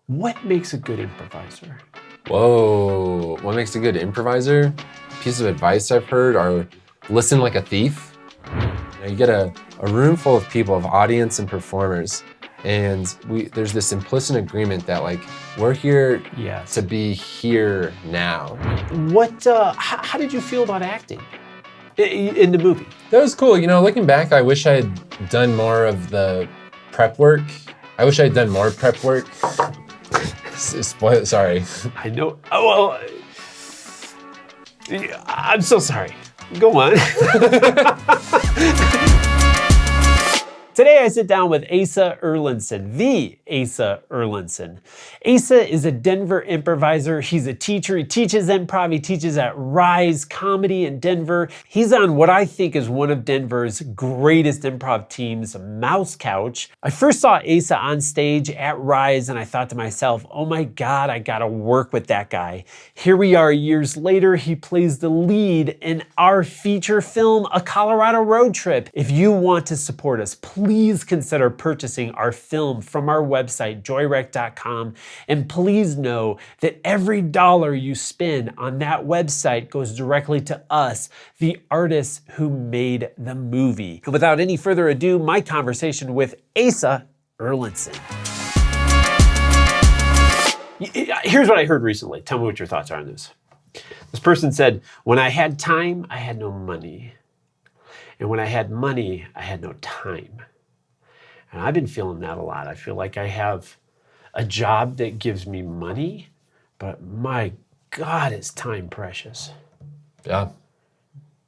What makes a good improviser? Whoa, what makes a good improviser? Piece of advice I've heard are listen like a thief. You get a room full of people, of audience and performers, and there's this implicit agreement that like, we're here to be here now. How did you feel about acting in the movie? That was cool. You know, looking back, I wish I had done more of the prep work. I wish I had done more prep work. Sorry. I know. Oh, well, I'm so sorry. Go on. Today I sit down with Asa Erlendson, the Asa Erlendson. Asa is a Denver improviser. He's a teacher. He teaches improv. He teaches at Rise Comedy in Denver. He's on what I think is one of Denver's greatest improv teams, Mouse Couch. I first saw Asa on stage at Rise and I thought to myself, oh my God, I gotta work with that guy. Here we are years later. He plays the lead in our feature film, A Colorado Road Trip. If you want to support us, please consider purchasing our film from our website, joyrec.com. And please know that every dollar you spend on that website goes directly to us, the artists who made the movie. Without any further ado, my conversation with Asa Erlendson. Here's what I heard recently. Tell me what your thoughts are on this. This person said, when I had time, I had no money. And when I had money, I had no time. And I've been feeling that a lot. I feel like I have a job that gives me money, but my God, is time precious. Yeah.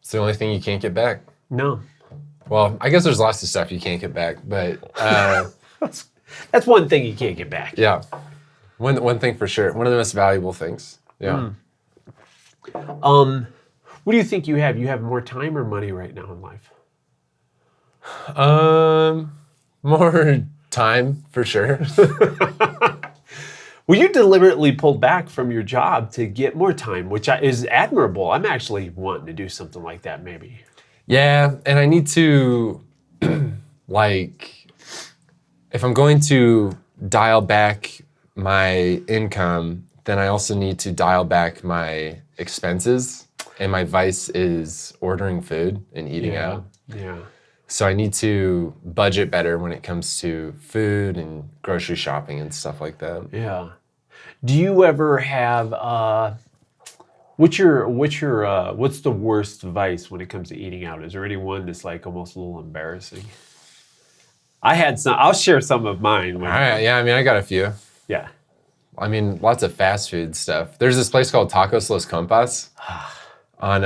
It's the only thing you can't get back. No. Well, I guess there's lots of stuff you can't get back, but... That's one thing you can't get back. Yeah. One thing for sure. One of the most valuable things. Yeah. What do you think you have? You have more time or money right now in life? More time for sure. Well, you deliberately pulled back from your job to get more time, which is admirable. I'm actually wanting to do something like that maybe. Yeah, and I need to, like, if I'm going to dial back my income, then I also need to dial back my expenses. And my vice is ordering food and eating out. Yeah. So I need to budget better when it comes to food and grocery shopping and stuff like that. Yeah. Do you ever have what's the worst vice when it comes to eating out? Is there any one that's like almost a little embarrassing? I had some. I'll share some of mine. All right. Yeah. I mean, I got a few. Yeah. I mean, lots of fast food stuff. There's this place called Tacos Los Compas on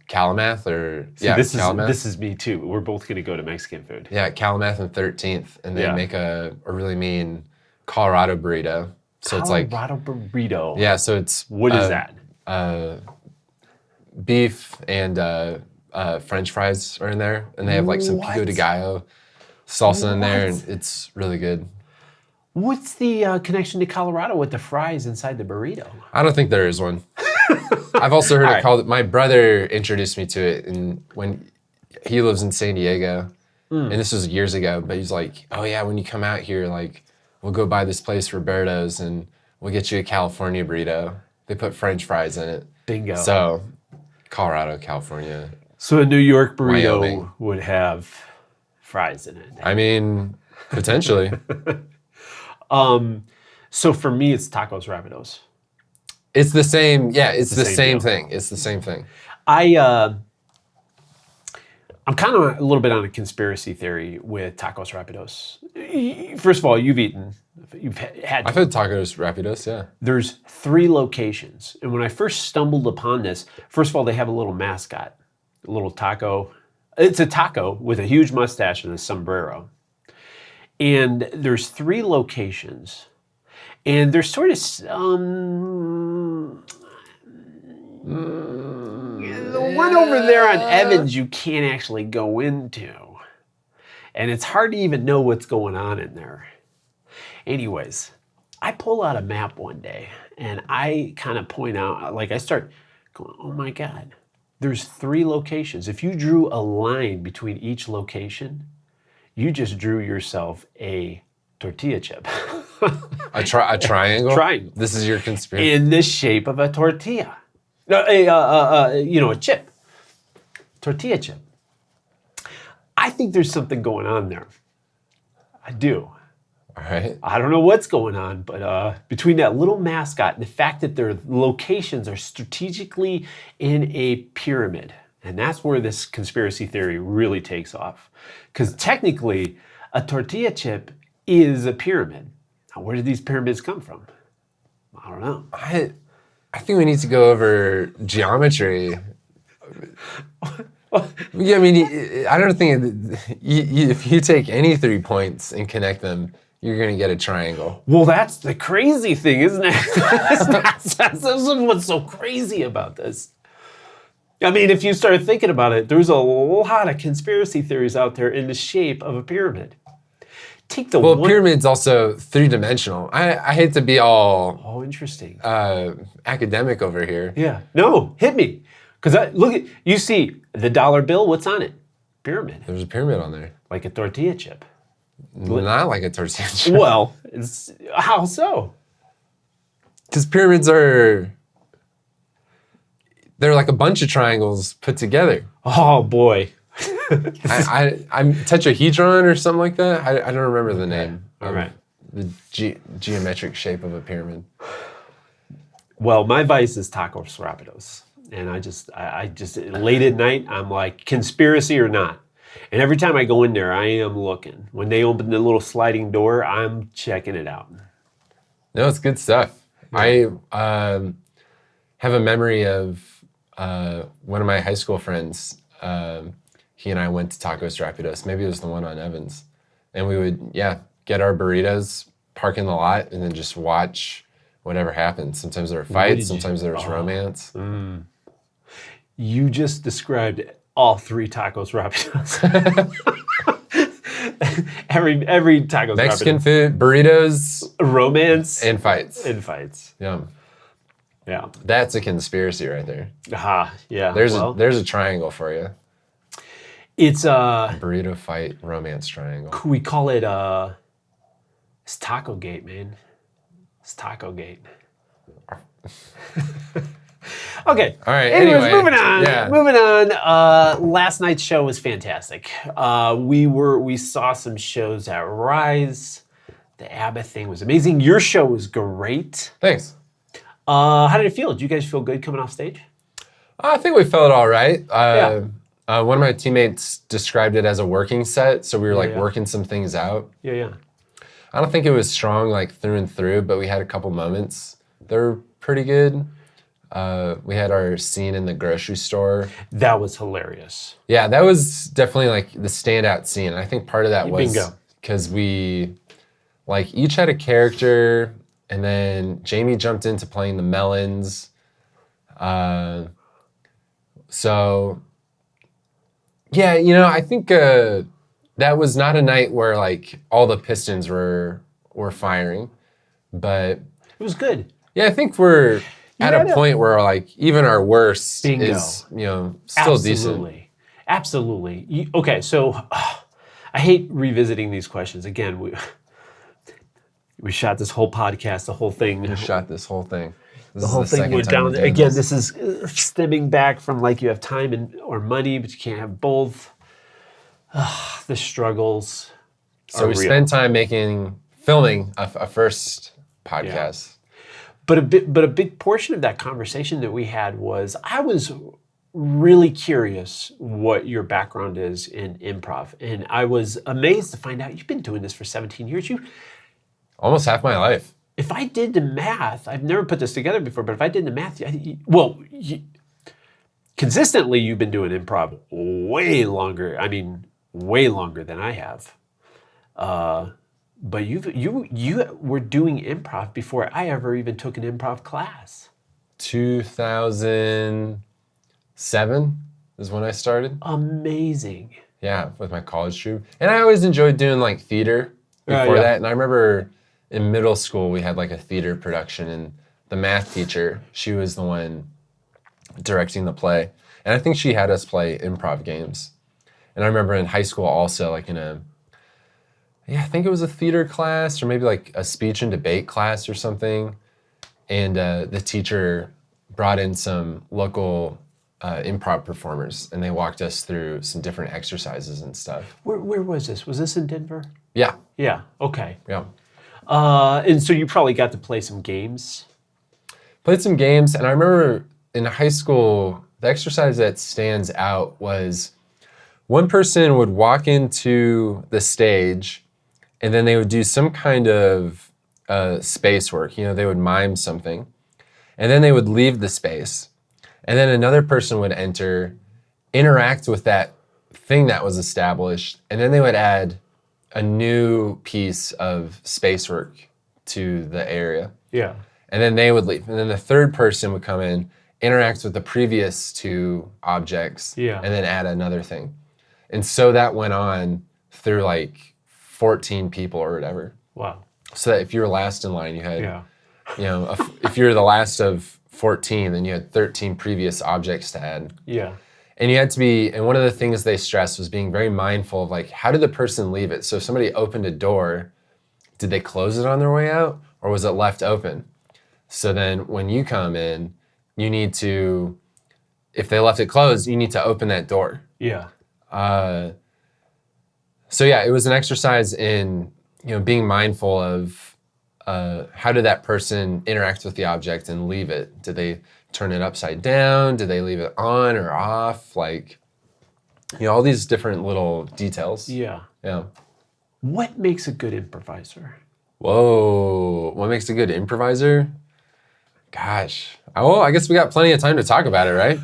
Calumet Calumet. This is me too. We're both gonna go to Mexican food. Yeah, Calumet and 13th, and they make a really mean Colorado burrito. So it's like Colorado burrito. Yeah, so it's what is that? Beef and French fries are in there, and they have like some pico de gallo salsa in there, and it's really good. What's the connection to Colorado with the fries inside the burrito? I don't think there is one. I've also heard it called, my brother introduced me to it, and when he lives in San Diego, and this was years ago, but he's like, oh yeah, when you come out here, like, we'll go by this place, Roberto's, and we'll get you a California burrito. They put French fries in it. Bingo. So, Colorado, California. So a New York burrito Wyoming would have fries in it. I mean, potentially. So for me, it's tacos Rapidos. It's the same, yeah, it's the same thing. It's the same thing. I'm kind of a little bit on a conspiracy theory with tacos Rapidos. First of all, you've had. I've had tacos Rapidos, yeah. There's 3 locations. And when I first stumbled upon this, first of all, they have a little mascot, a little taco. It's a taco with a huge mustache and a sombrero. And there's 3 locations. And there's sort of, the one over there on Evans you can't actually go into. And it's hard to even know what's going on in there. Anyways, I pull out a map one day and I kind of point out, like I start going, oh my God, there's 3 locations. If you drew a line between each location, you just drew yourself a tortilla chip. A triangle? Triangle. This is your conspiracy? In the shape of a tortilla. No, a chip. Tortilla chip. I think there's something going on there. I do. All right. I don't know what's going on, but between that little mascot and the fact that their locations are strategically in a pyramid, and that's where this conspiracy theory really takes off. Because technically, a tortilla chip is a pyramid. Now, where did these pyramids come from? I don't know. I think we need to go over geometry. Yeah, I mean, I don't think if you take any 3 points and connect them, you're going to get a triangle. Well, that's the crazy thing, isn't it? that's what's so crazy about this. I mean, if you start thinking about it, there's a lot of conspiracy theories out there in the shape of a pyramid. Take the pyramid's also 3-dimensional. I hate to be all interesting academic over here. Yeah, no, hit me, because look at you see the dollar bill. What's on it? Pyramid. There's a pyramid on there, like a tortilla chip. Not like a tortilla chip. Well, how so? Because pyramids they're like a bunch of triangles put together. Oh boy. I'm tetrahedron or something like that. I don't remember the name. All right. The geometric shape of a pyramid. Well, my vice is tacos Rapidos. And I just late at night, I'm like, conspiracy or not. And every time I go in there, I am looking. When they open the little sliding door, I'm checking it out. No, it's good stuff. Yeah. I have a memory of one of my high school friends. He and I went to Tacos Rapidos. Maybe it was the one on Evans. And we would, get our burritos, park in the lot, and then just watch whatever happens. Sometimes there were fights, sometimes there was romance. You just described all 3 tacos Rapidos. every tacos Mexican food, burritos, romance, and fights. Yeah. That's a conspiracy right there. Yeah. There's a triangle for you. It's burrito fight romance triangle. We call it it's Taco Gate, man. It's Taco Gate. Okay. All right. Anyways, anyway, moving on. Yeah. Moving on. Last night's show was fantastic. We saw some shows at Rise. The ABBA thing was amazing. Your show was great. Thanks. How did it feel? Did you guys feel good coming off stage? I think we felt all right. One of my teammates described it as a working set, so we were working some things out. Yeah. I don't think it was strong like through and through, but we had a couple moments that were pretty good. We had our scene in the grocery store. That was hilarious. Yeah, that was definitely like the standout scene. I think part of that was because we like each had a character, and then Jamie jumped into playing the melons. So yeah, I think that was not a night where like all the pistons were firing, but it was good. Yeah, I think we're at a point where like even our worst is still decent. Absolutely. Okay, so I hate revisiting these questions again. We shot this whole podcast, the whole thing. We shot this whole thing. The whole thing went down. Again, this is stemming back from like you have time or money, but you can't have both. The struggles. So we spent time filming a first podcast. But a big portion of that conversation that we had was I was really curious what your background is in improv, and I was amazed to find out you've been doing this for 17 years. Almost half my life. If I did the math, I've never put this together before, but if I did the math, consistently you've been doing improv way longer. I mean, way longer than I have. But you were doing improv before I ever even took an improv class. 2007 is when I started. Amazing. Yeah, with my college troupe. And I always enjoyed doing like theater before that. And I remember in middle school, we had like a theater production, and the math teacher, she was the one directing the play. And I think she had us play improv games. And I remember in high school also, like in I think it was a theater class or maybe like a speech and debate class or something. And the teacher brought in some local improv performers, and they walked us through some different exercises and stuff. Where was this? Was this in Denver? Yeah. Yeah. Okay. Yeah. And so you probably got to play some games. Played some games, and I remember in high school, the exercise that stands out was one person would walk into the stage, and then they would do some kind of space work. They would mime something, and then they would leave the space. And then another person would enter, interact with that thing that was established, and then they would add a new piece of space work to the area. Yeah. And then they would leave. And then the third person would come in, interact with the previous two objects, Yeah. and then add another thing. And so that went on through like 14 people or whatever. Wow. So that if you were last in line, you had, Yeah. if you're the last of 14, then you had 13 previous objects to add. Yeah. And you had to be, and one of the things they stressed was being very mindful of like, how did the person leave it? So if somebody opened a door, did they close it on their way out, or was it left open? So then when you come in, you need to, if they left it closed, you need to open that door. Yeah. So yeah, it was an exercise in, being mindful of how did that person interact with the object and leave it? Did they turn it upside down? Did they leave it on or off? Like, all these different little details. Yeah. Yeah. What makes a good improviser? Whoa, what makes a good improviser? Gosh, well, I guess we got plenty of time to talk about it, right?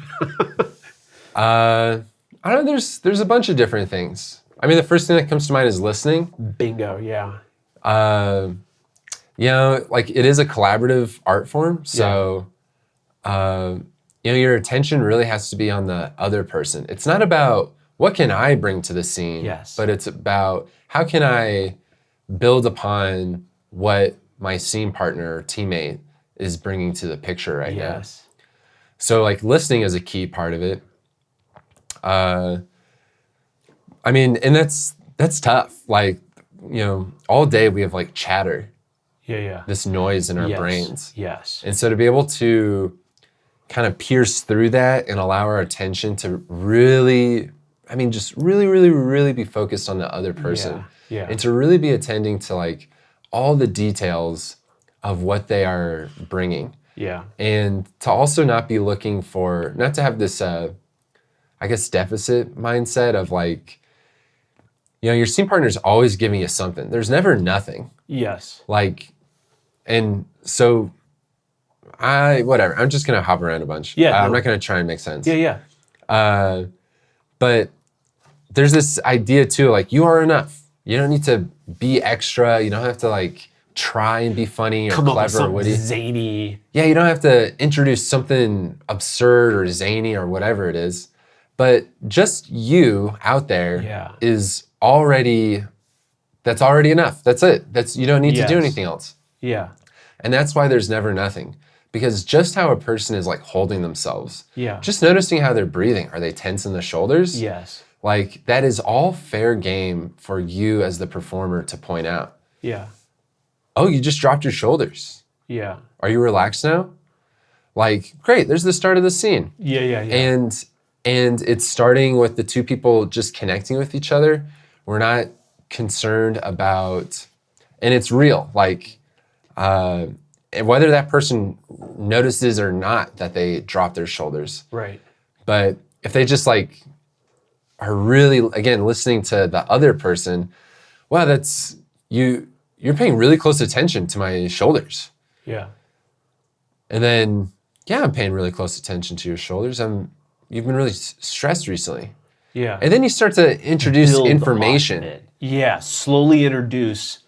I don't know, there's a bunch of different things. I mean, the first thing that comes to mind is listening. Bingo, yeah. Like it is a collaborative art form. So, your attention really has to be on the other person. It's not about what can I bring to the scene, Yes. but it's about how can I build upon what my scene partner or teammate is bringing to the picture right now. Yes. So like listening is a key part of it. I mean, and that's tough. Like, all day we have like chatter, Yeah. this noise in our Yes. brains. Yes. And so to be able to kind of pierce through that and allow our attention to really, just really, really, really be focused on the other person. Yeah. And to really be attending to like all the details of what they are bringing. Yeah. And to also not be looking for, not to have this, deficit mindset of like, your scene partner is always giving you something. There's never nothing. Yes. Like, and so whatever, I'm just going to hop around a bunch. Yeah. I'm not going to try and make sense. Yeah. But there's this idea too, like you are enough. You don't need to be extra. You don't have to like try and be funny or Come up with clever or something witty. zany. Yeah, you don't have to introduce something absurd or zany or whatever it is. But just you out there is already, that's already enough. That's it. You don't need to do anything else. Yeah. And that's why there's never nothing. Because just how a person is like holding themselves, just noticing how they're breathing. Are they tense in the shoulders? Yes. Like that is all fair game for you as the performer to point out. Yeah. Oh, you just dropped your shoulders. Yeah. Are you relaxed now? Like, great, there's the start of the scene. Yeah. And it's starting with the two people just connecting with each other. We're not concerned about, and it's real, like whether that person notices or not that they drop their shoulders. Right. But if they just like are really, again, listening to the other person, wow, that's, you're paying really close attention to my shoulders. Yeah. And then, I'm paying really close attention to your shoulders. You've been really stressed recently. Yeah. And then you start to introduce Build information. on it. Yeah, slowly introduce.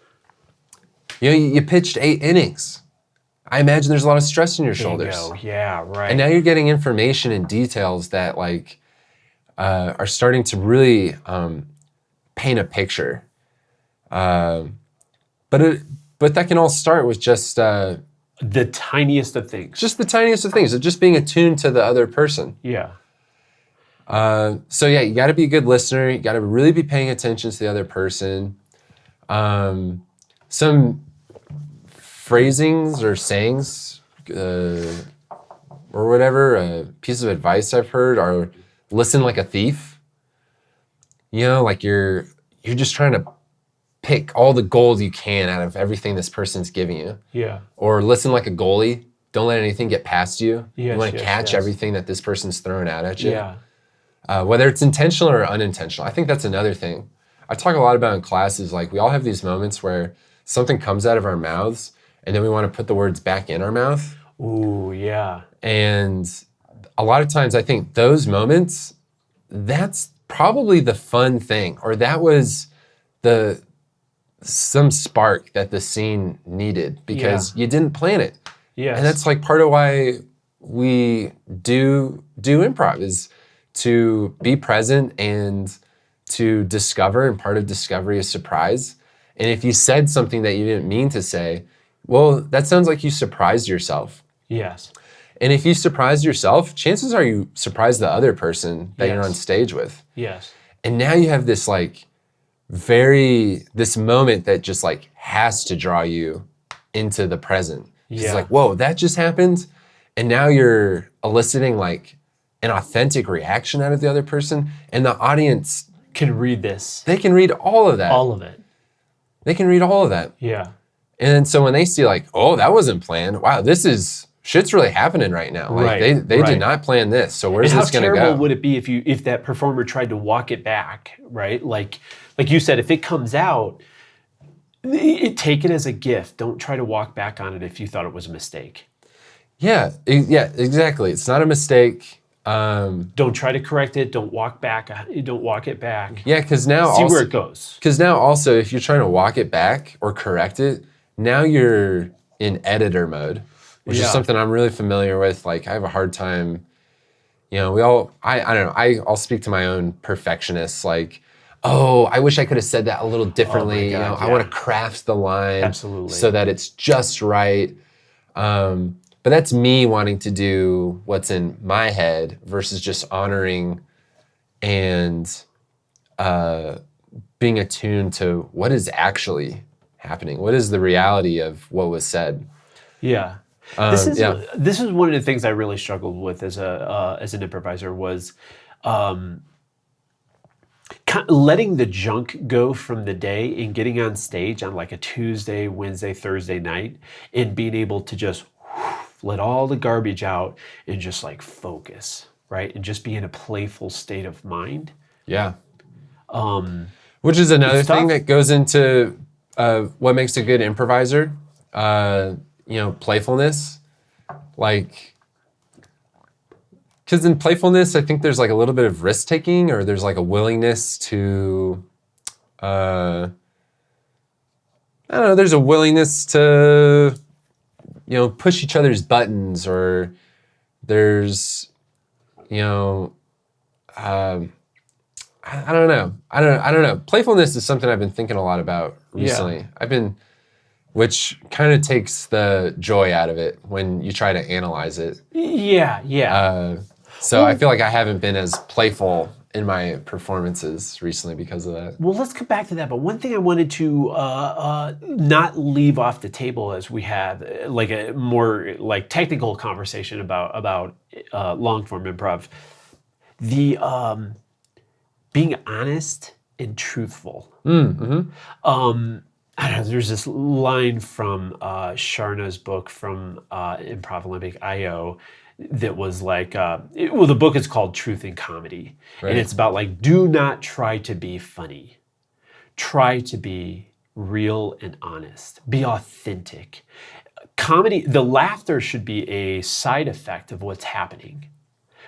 You pitched 8 innings. I imagine there's a lot of stress in your shoulders. Yeah, right. And now you're getting information and details that like are starting to really paint a picture. But that can all start with just the tiniest of things. just the tiniest of things, of just being attuned to the other person. Yeah. So you got to be a good listener. You got to really be paying attention to the other person. Some phrasings or sayings or whatever, a piece of advice I've heard are listen like a thief. You know, like you're just trying to pick all the gold you can out of everything this person's giving you. Yeah. Or listen like a goalie. Don't let anything get past you. Yes, you want to yes, catch yes. everything that this person's throwing out at you. Yeah. Whether it's intentional or unintentional. I think that's another thing. I talk a lot about in classes, like we all have these moments where something comes out of our mouths and then we want to put the words back in our mouth. Ooh, yeah. And a lot of times I think those moments, that's probably the fun thing, or that was some spark that the scene needed because you didn't plan it. Yes. And that's like part of why we do improv, is to be present and to discover, and part of discovery is surprise. And if you said something that you didn't mean to say, well, that sounds like you surprised yourself. Yes. And if you surprise yourself, chances are you surprise the other person that you're on stage with. Yes. And now you have this this moment that just like has to draw you into the present. It's like, whoa, that just happened. And now you're eliciting like an authentic reaction out of the other person. And the audience can read this. They can read all of that. All of it. They can read all of that. Yeah. And so when they see like, oh, that wasn't planned. Wow, shit's really happening right now. Like they did not plan this. So where's this going to go? How terrible would it be if that performer tried to walk it back, right? Like you said, if it comes out, take it as a gift. Don't try to walk back on it if you thought it was a mistake. Yeah, exactly. It's not a mistake. Don't try to correct it. Don't walk back. Don't walk it back. Yeah, because now see where it goes. Because now also, if you're trying to walk it back or correct it, now you're in editor mode, which is something I'm really familiar with. Like I have a hard time. You know, I don't know. I'll speak to my own perfectionists. Like, oh, I wish I could have said that a little differently. Oh my God, I want to craft the line absolutely so that it's just right. But that's me wanting to do what's in my head versus just honoring and being attuned to what is actually happening. What is the reality of what was said? Yeah. This is one of the things I really struggled with as an improviser was letting the junk go from the day and getting on stage on like a Tuesday, Wednesday, Thursday night and being able to just let all the garbage out and just like focus, right? And just be in a playful state of mind. Yeah. Which is another thing that goes into what makes a good improviser. Playfulness. Like, because in playfulness, I think there's like a little bit of risk taking, or there's like a willingness to, I don't know, there's a willingness to, push each other's buttons, or there's, I don't know. Playfulness is something I've been thinking a lot about recently. Yeah. Which kind of takes the joy out of it when you try to analyze it. Yeah. So I feel like I haven't been as playful in my performances recently because of that. Well, let's come back to that. But one thing I wanted to not leave off the table as we had like a more like technical conversation about long form improv, the being honest and truthful. Mm-hmm. I don't know, there's this line from Sharna's book from Improv Olympic I.O. that was like, the book is called Truth in Comedy. Right. And it's about like, do not try to be funny. Try to be real and honest. Be authentic. Comedy, the laughter should be a side effect of what's happening.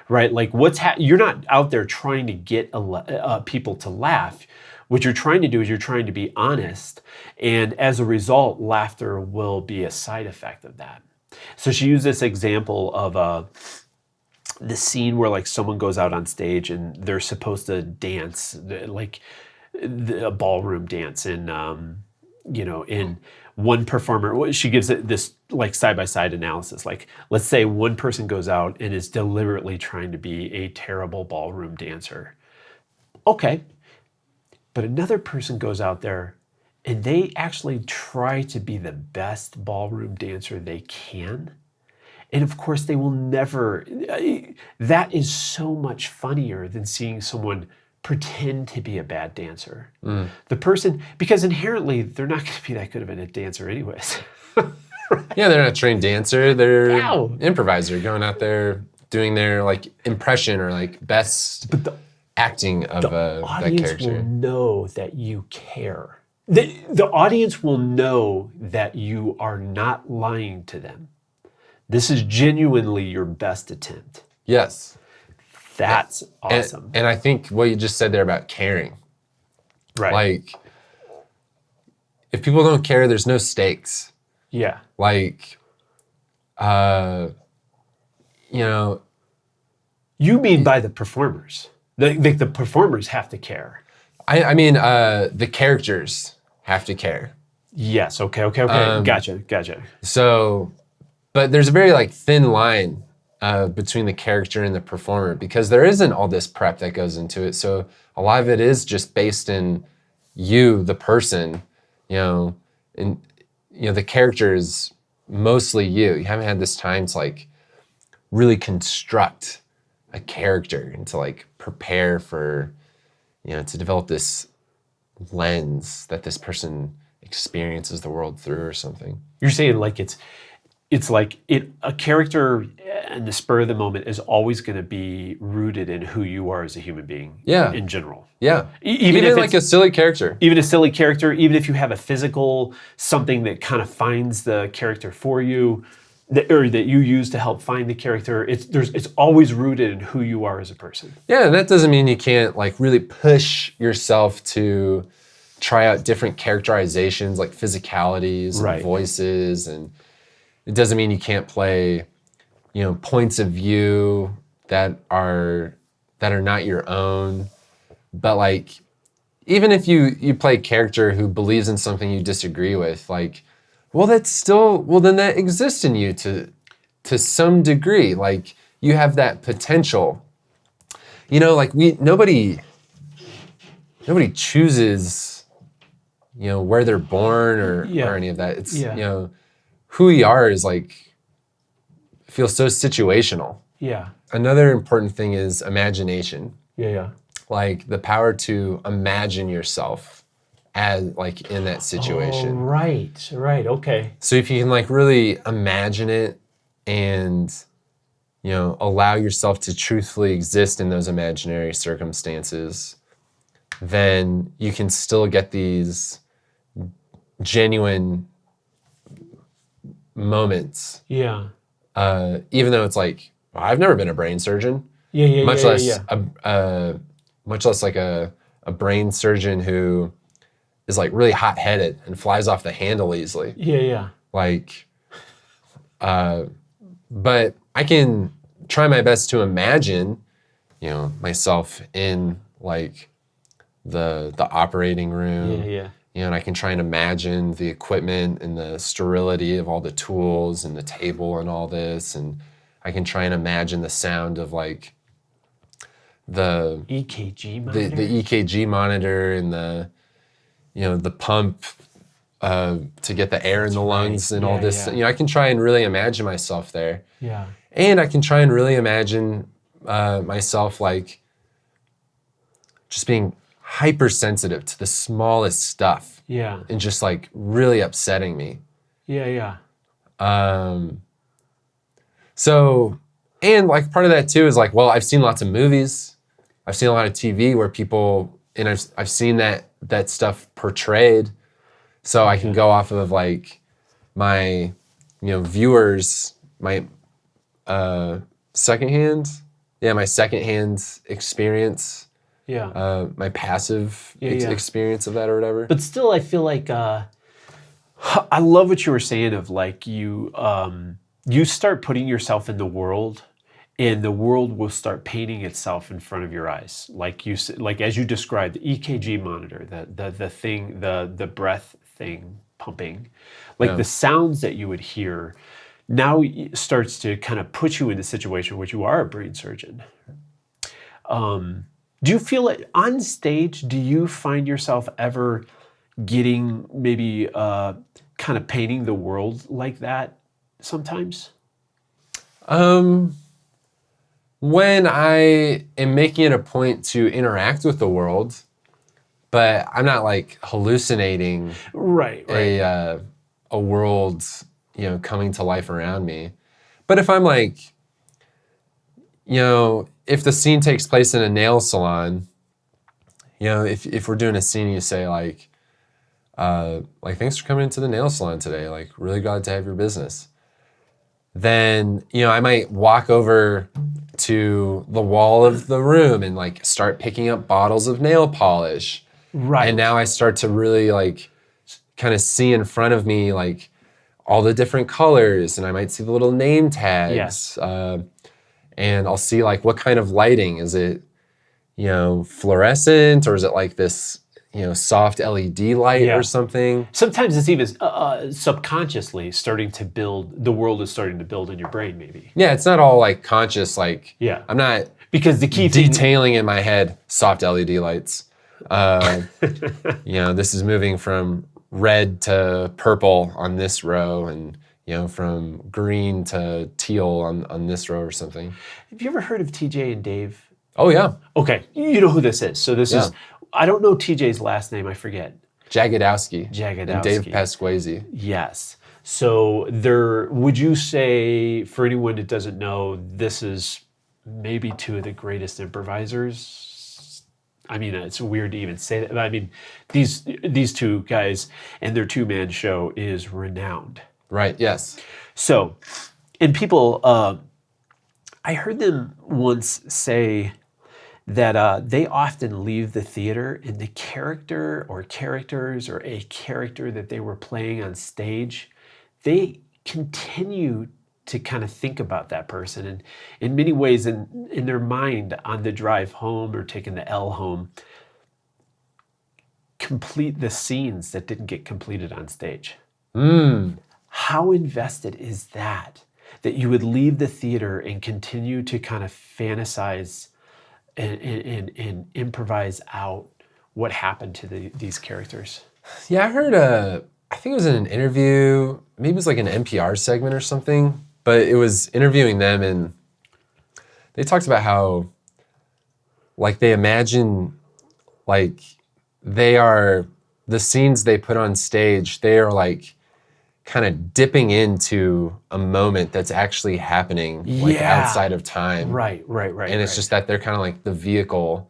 Right? Like you're not out there trying to get people to laugh. What you're trying to do is you're trying to be honest. And as a result, laughter will be a side effect of that. So she used this example of the scene where like someone goes out on stage and they're supposed to dance, like a ballroom dance. And, in one performer, she gives it this like side-by-side analysis. Like, let's say one person goes out and is deliberately trying to be a terrible ballroom dancer. Okay. But another person goes out there and they actually try to be the best ballroom dancer they can. And of course, they will never, that is so much funnier than seeing someone pretend to be a bad dancer. The person, because inherently, they're not going to be that good of a dancer anyways. Yeah, they're not a trained dancer. They're Ow. improviser going out there doing their like impression or like best acting of that Audience character. will know that you care. The audience will know that you are not lying to them. This is genuinely your best attempt. Yes. That's awesome. And I think what you just said there about caring. Right. Like, if people don't care, there's no stakes. Yeah. Like, you know. You mean by the performers. The performers have to care. I mean, the characters have to care. Yes. Okay. Gotcha. So, but there's a very like thin line between the character and the performer because there isn't all this prep that goes into it. So a lot of it is just based in you, the person, and the character is mostly you. You haven't had this time to like really construct a character and to like prepare for, to develop this lens that this person experiences the world through or something. You're saying like it's like a character in the spur of the moment is always going to be rooted in who you are as a human being. Yeah. In general. Yeah. Even if like a silly character. Even a silly character, even if you have a physical something that kind of finds the character for you, that you use to help find the character, it's always rooted in who you are as a person. Yeah, and that doesn't mean you can't like really push yourself to try out different characterizations like physicalities and voices, and it doesn't mean you can't play, points of view that are not your own. But like, even if you play a character who believes in something you disagree with, like, then that exists in you to some degree. Like, you have that potential. Like nobody chooses, where they're born or any of that. It's, who we are is like, feels so situational. Yeah. Another important thing is imagination. Yeah. Like the power to imagine yourself as like in that situation. Oh, right, okay. So if you can like really imagine it and, allow yourself to truthfully exist in those imaginary circumstances, then you can still get these genuine moments. Yeah. Even though it's like, well, I've never been a brain surgeon. Much less like a brain surgeon who is like really hot-headed and flies off the handle easily. Yeah. Like, but I can try my best to imagine, myself in like the operating room. Yeah. And I can try and imagine the equipment and the sterility of all the tools and the table and all this. And I can try and imagine the sound of like the EKG monitor. The EKG monitor and the pump to get the air in the lungs and all this. Yeah. I can try and really imagine myself there. Yeah. And I can try and really imagine myself like just being hypersensitive to the smallest stuff. Yeah. And just like really upsetting me. Yeah. So, and like part of that too is like, well, I've seen lots of movies. I've seen a lot of TV where people, and I've seen that stuff portrayed. So I can go off of like my, viewers, my secondhand experience. Yeah. My passive experience of that or whatever. But still, I feel like I love what you were saying of like you start putting yourself in the world, and the world will start painting itself in front of your eyes, like as you described, the EKG monitor, the thing, the breath thing pumping, like the sounds that you would hear. Now starts to kind of put you in a situation where you are a brain surgeon. Do you feel it on stage? Do you find yourself ever getting maybe kind of painting the world like that sometimes? When I am making it a point to interact with the world, but I'm not like hallucinating Right. a world, coming to life around me. But if I'm like, if the scene takes place in a nail salon, if we're doing a scene, you say like, thanks for coming into the nail salon today. Like, really glad to have your business. Then, I might walk over to the wall of the room and like start picking up bottles of nail polish. Right. And now I start to really like kind of see in front of me like all the different colors, and I might see the little name tags. Yes. And I'll see like what kind of lighting. Is it, fluorescent, or is it like this, soft LED light or something? Sometimes it's even subconsciously starting to build, the world is starting to build in your brain maybe. Yeah, it's not all like conscious, like I'm not because the key detailing in my head soft LED lights. This is moving from red to purple on this row, and from green to teal on this row or something. Have you ever heard of TJ and Dave? Oh yeah. Okay, you know who this is. So this is, I don't know TJ's last name, I forget. Jagodowski. And Dave Pasquazi. Yes. So would you say, for anyone that doesn't know, this is maybe two of the greatest improvisers? I mean, it's weird to even say that. But I mean, these two guys and their two-man show is renowned. Right, yes. So, and people, I heard them once say that they often leave the theater and the character or characters or a character that they were playing on stage, they continue to kind of think about that person. And in many ways, in their mind on the drive home or taking the L home, complete the scenes that didn't get completed on stage. How invested is that you would leave the theater and continue to kind of fantasize and improvise out what happened to these characters? Yeah, I heard I think it was in an interview, maybe it was like an NPR segment or something, but it was interviewing them, and they talked about how like they imagine like the scenes they put on stage, they are like kind of dipping into a moment that's actually happening like outside of time. Right. And it's just that they're kind of like the vehicle,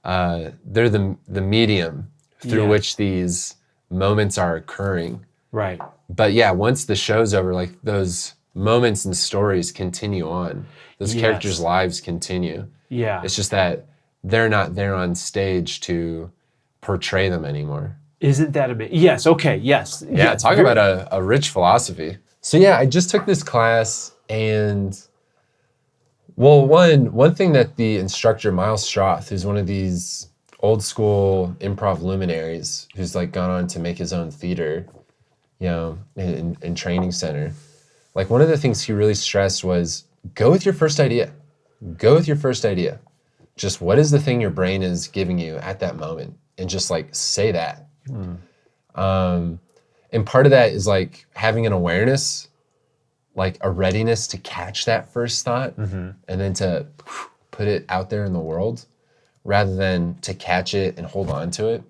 they're the medium through which these moments are occurring. Right. But yeah, once the show's over, like those moments and stories continue on. Those characters' lives continue. Yeah. It's just that they're not there on stage to portray them anymore. Isn't that amazing? Yes, okay, yes. Yeah, talk about a rich philosophy. So yeah, I just took this class, and well, one thing that the instructor, Miles Stroth, who's one of these old school improv luminaries, who's like gone on to make his own theater, in training center. Like one of the things he really stressed was go with your first idea. Go with your first idea. Just what is the thing your brain is giving you at that moment? And just like say that. And part of that is like having an awareness, like a readiness to catch that first thought and then to put it out there in the world rather than to catch it and hold on to it.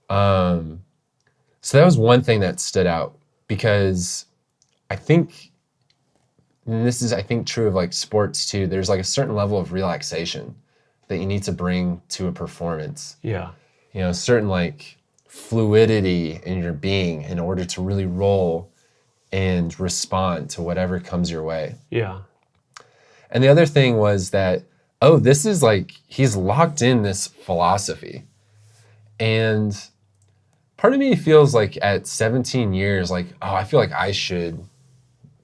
So that was one thing that stood out, because I think, and this is, I think, true of like sports too, there's like a certain level of relaxation that you need to bring to a performance. Yeah. Certain like fluidity in your being in order to really roll and respond to whatever comes your way. Yeah. And the other thing was that, this is like, he's locked in this philosophy. And part of me feels like at 17 years, like, I feel like I should,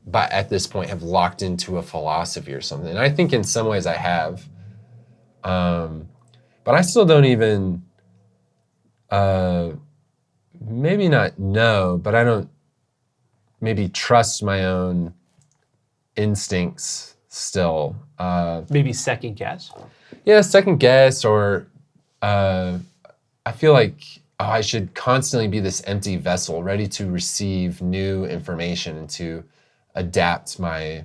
but at this point, have locked into a philosophy or something. And I think in some ways I have. But I still don't even, maybe not know, but I don't maybe trust my own instincts still. Maybe second guess? Yeah, second guess, or I feel like oh, I should constantly be this empty vessel, ready to receive new information and to adapt my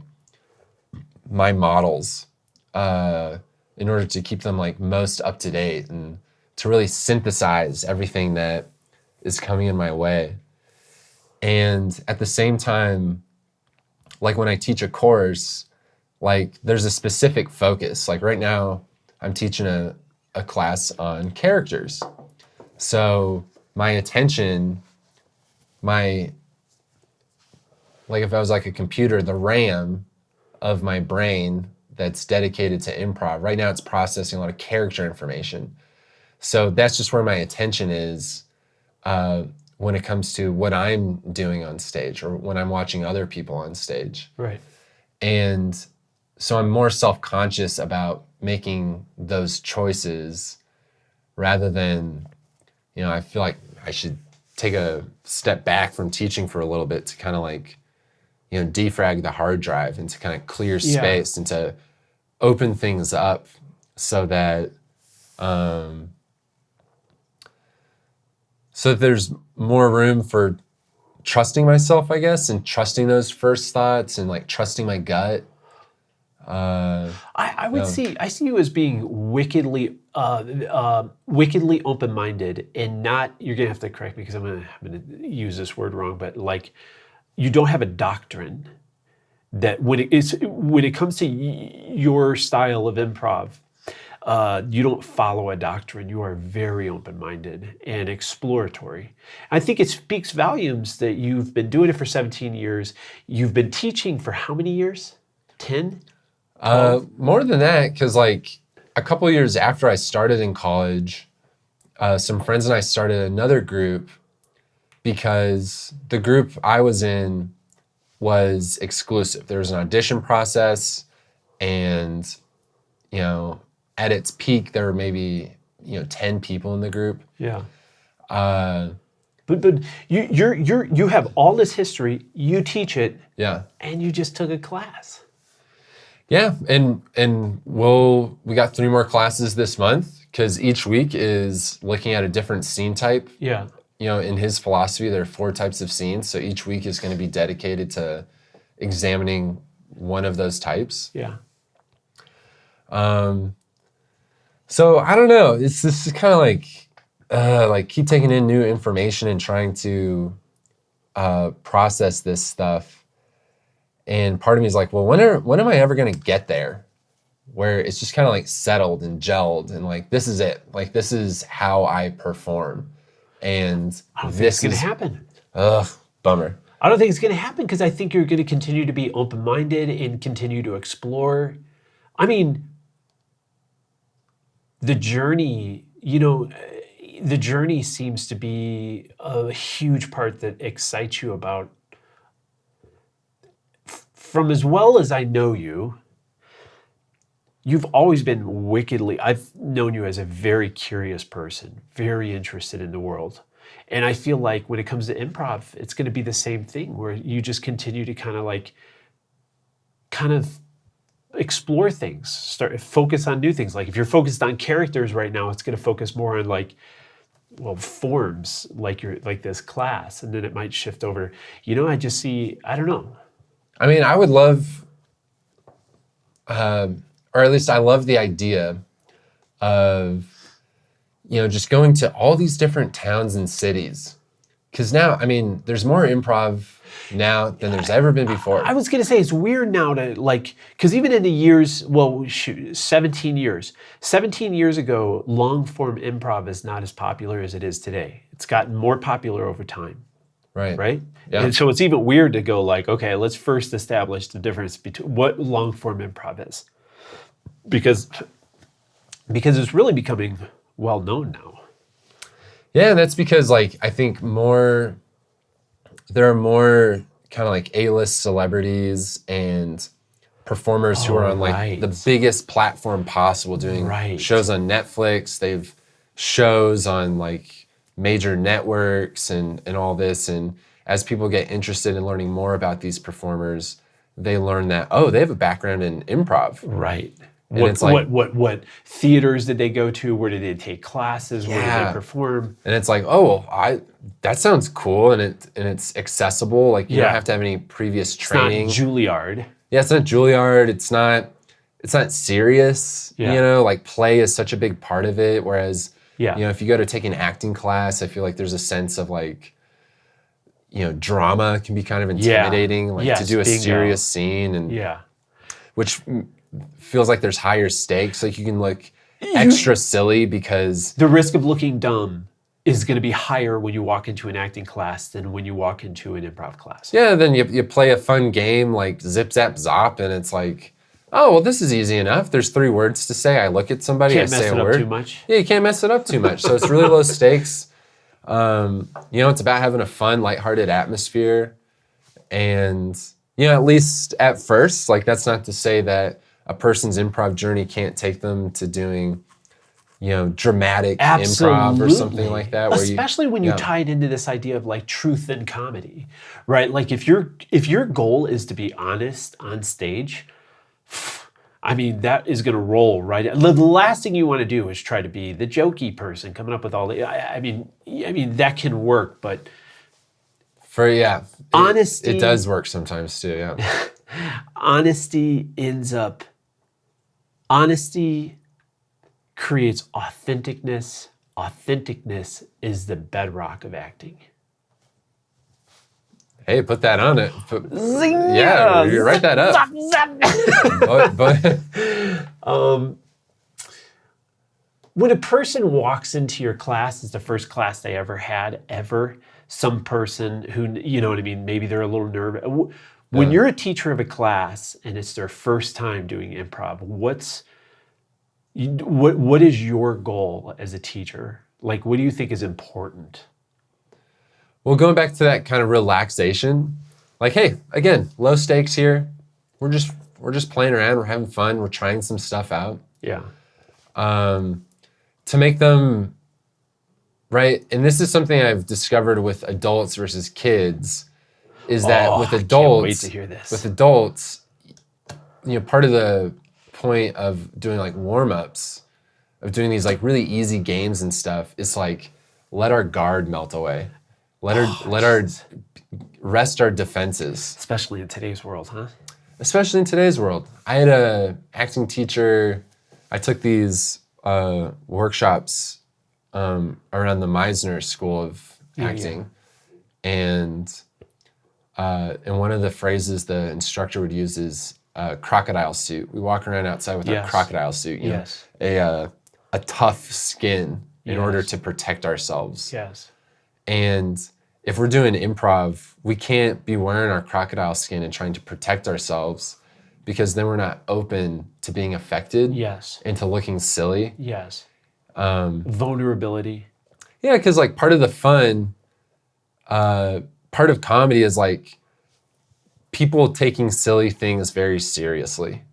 models in order to keep them like most up to date and to really synthesize everything that is coming in my way. And at the same time, like when I teach a course, like there's a specific focus. Like right now, I'm teaching a class on characters. So my attention, like if I was like a computer, the RAM of my brain that's dedicated to improv, right now it's processing a lot of character information. So that's just where my attention is when it comes to what I'm doing on stage or when I'm watching other people on stage. Right. And so I'm more self-conscious about making those choices rather than, I feel like I should take a step back from teaching for a little bit to kind of like, defrag the hard drive and to kind of clear space and to open things up so that there's more room for trusting myself, I guess, and trusting those first thoughts and like trusting my gut. I see you as being wickedly open-minded and not, you're gonna have to correct me because I'm gonna use this word wrong, but like you don't have a doctrine that when it comes to your style of improv, you don't follow a doctrine. You are very open-minded and exploratory. I think it speaks volumes that you've been doing it for 17 years. You've been teaching for how many years? 10? More than that, because like a couple of years after I started in college, some friends and I started another group because the group I was in was exclusive. There was an audition process and, at its peak, there were maybe, 10 people in the group. Yeah. But you have all this history, you teach it, yeah, and you just took a class. Yeah, and we got 3 more classes this month because each week is looking at a different scene type. Yeah. In his philosophy, there are 4 types of scenes, so each week is going to be dedicated to examining one of those types. Yeah. So I don't know. This is kind of like keep taking in new information and trying to process this stuff. And part of me is like, well, when am I ever going to get there where it's just kind of like settled and gelled and like, this is it. Like, this is how I perform. And I don't think it's going to happen. Ugh, bummer. I don't think it's going to happen because I think you're going to continue to be open-minded and continue to explore. I mean, the journey seems to be a huge part that excites you about. From as well as I know you, you've always been I've known you as a very curious person, very interested in the world. And I feel like when it comes to improv, it's going to be the same thing where you just continue to kind of explore things, focus on new things. Like if you're focused on characters right now, it's going to focus more on forms, like this class, and then it might shift over. I don't know. I mean, I would love, or at least I love the idea of, just going to all these different towns and cities. Because now, I mean, there's more improv now than there's ever been before. I was going to say, it's weird now to because even in the years, 17 years. 17 years ago, long form improv is not as popular as it is today. It's gotten more popular over time. Right? Yeah. And so it's even weird to go okay, let's first establish the difference between what long form improv is. Because it's really becoming well known now. Yeah, and that's because I think there are more kind of A-list celebrities and performers who are on the biggest platform possible doing shows on Netflix. They've shows on major networks and all this. And as people get interested in learning more about these performers, they learn that, they have a background in improv. Right. And it's like, What theaters did they go to? Where did they take classes? Where did Yeah. they perform? and it's like, oh, that sounds cool, and it's accessible. Like you Yeah. don't have to have any previous It's not training. Juilliard. Yeah, it's not Juilliard. It's not serious. Yeah. You know, like play is such a big part of it. Whereas, Yeah. you know, if you go to take an acting class, I feel like there's a sense of like, you know, drama can be kind of intimidating. Like Yes, to do a bingo. serious scene, and Yeah. which feels like there's higher stakes. Like you can look extra silly because The risk of looking dumb is going to be higher when you walk into an acting class than when you walk into an improv class. yeah, then you play a fun game like Zip Zap Zop, and it's like, oh well, this is easy enough. There's 3 words to say. I look at somebody, Can't I mess say it a up word. too much. Yeah, you can't mess it up too much. So it's really low stakes. You know, it's about having a fun, lighthearted atmosphere. And, you know, at least at first, like that's not to say that a person's improv journey can't take them to doing, you know, dramatic improv or something like that. Especially when you tie it into this idea of like truth and comedy, right? Like if your goal is to be honest on stage, I mean, that is going to roll right. The last thing you want to do is try to be the jokey person coming up with all the. I mean, that can work, but honesty. It does work sometimes too. Yeah. Honesty creates authenticness. Authenticness is the bedrock of acting. Hey, put that on it. Yeah, you write that up. When a person walks into your class, it's the first class they ever had, some person who, you know what I mean, maybe they're a little nervous. When you're a teacher of a class and it's their first time doing improv, what is your goal as a teacher? Like, what do you think is important? Well, going back to that kind of relaxation, like, hey, again, low stakes here. We're just playing around. We're having fun. We're trying some stuff out. Yeah. To make them right, and this is something I've discovered with adults versus kids, is that with adults, can't wait to hear this. With adults, you know, part of the point of doing like warm-ups, of doing these like really easy games and stuff, is like let our guard melt away. Let our rest our defenses. Especially in today's world, huh? Especially in today's world. I had a acting teacher. I took these workshops around the Meisner School of Acting, and one of the phrases the instructor would use is crocodile suit. We walk around outside with our crocodile suit. You know, a tough skin in order to protect ourselves. Yes. And if we're doing improv, we can't be wearing our crocodile skin and trying to protect ourselves, because then we're not open to being affected. Yes. And to looking silly. Yes. Vulnerability. Yeah, because like part of the fun, part of comedy is like people taking silly things very seriously.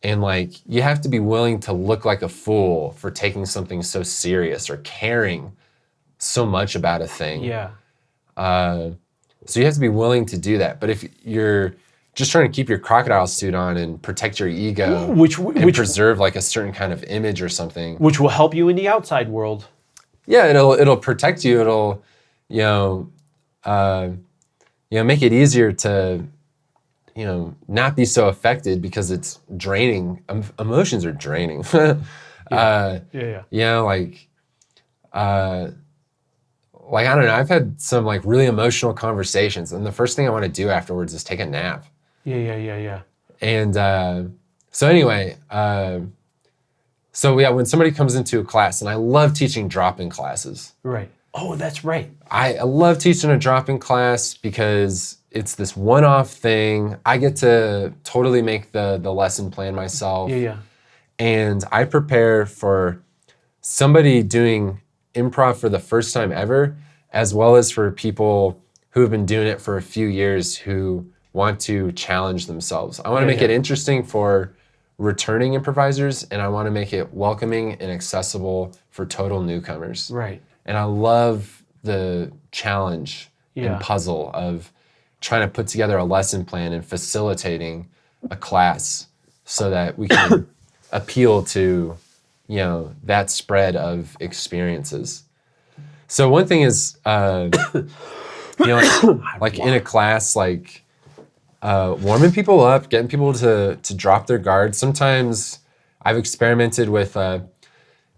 And like you have to be willing to look like a fool for taking something so serious or caring so much about a thing. Yeah. So you have to be willing to do that. But if you're just trying to keep your crocodile suit on and protect your ego, which preserve like a certain kind of image or something, which will help you in the outside world. Yeah, it'll protect you. It'll make it easier to not be so affected, because it's draining. Emotions are draining. Like I don't know, I've had some like really emotional conversations, and the first thing I want to do afterwards is take a nap. Yeah. And so anyway, when somebody comes into a class, and I love teaching drop-in classes. Right. Oh, that's right. I love teaching a drop-in class because it's this one-off thing. I get to totally make the lesson plan myself. Yeah. And I prepare for somebody doing improv for the first time ever, as well as for people who have been doing it for a few years who want to challenge themselves. I want to make it interesting for returning improvisers, and I want to make it welcoming and accessible for total newcomers. Right. And I love the challenge and puzzle of trying to put together a lesson plan and facilitating a class so that we can appeal to, that spread of experiences. So one thing is, like in a class, like warming people up, getting people to drop their guard. Sometimes I've experimented with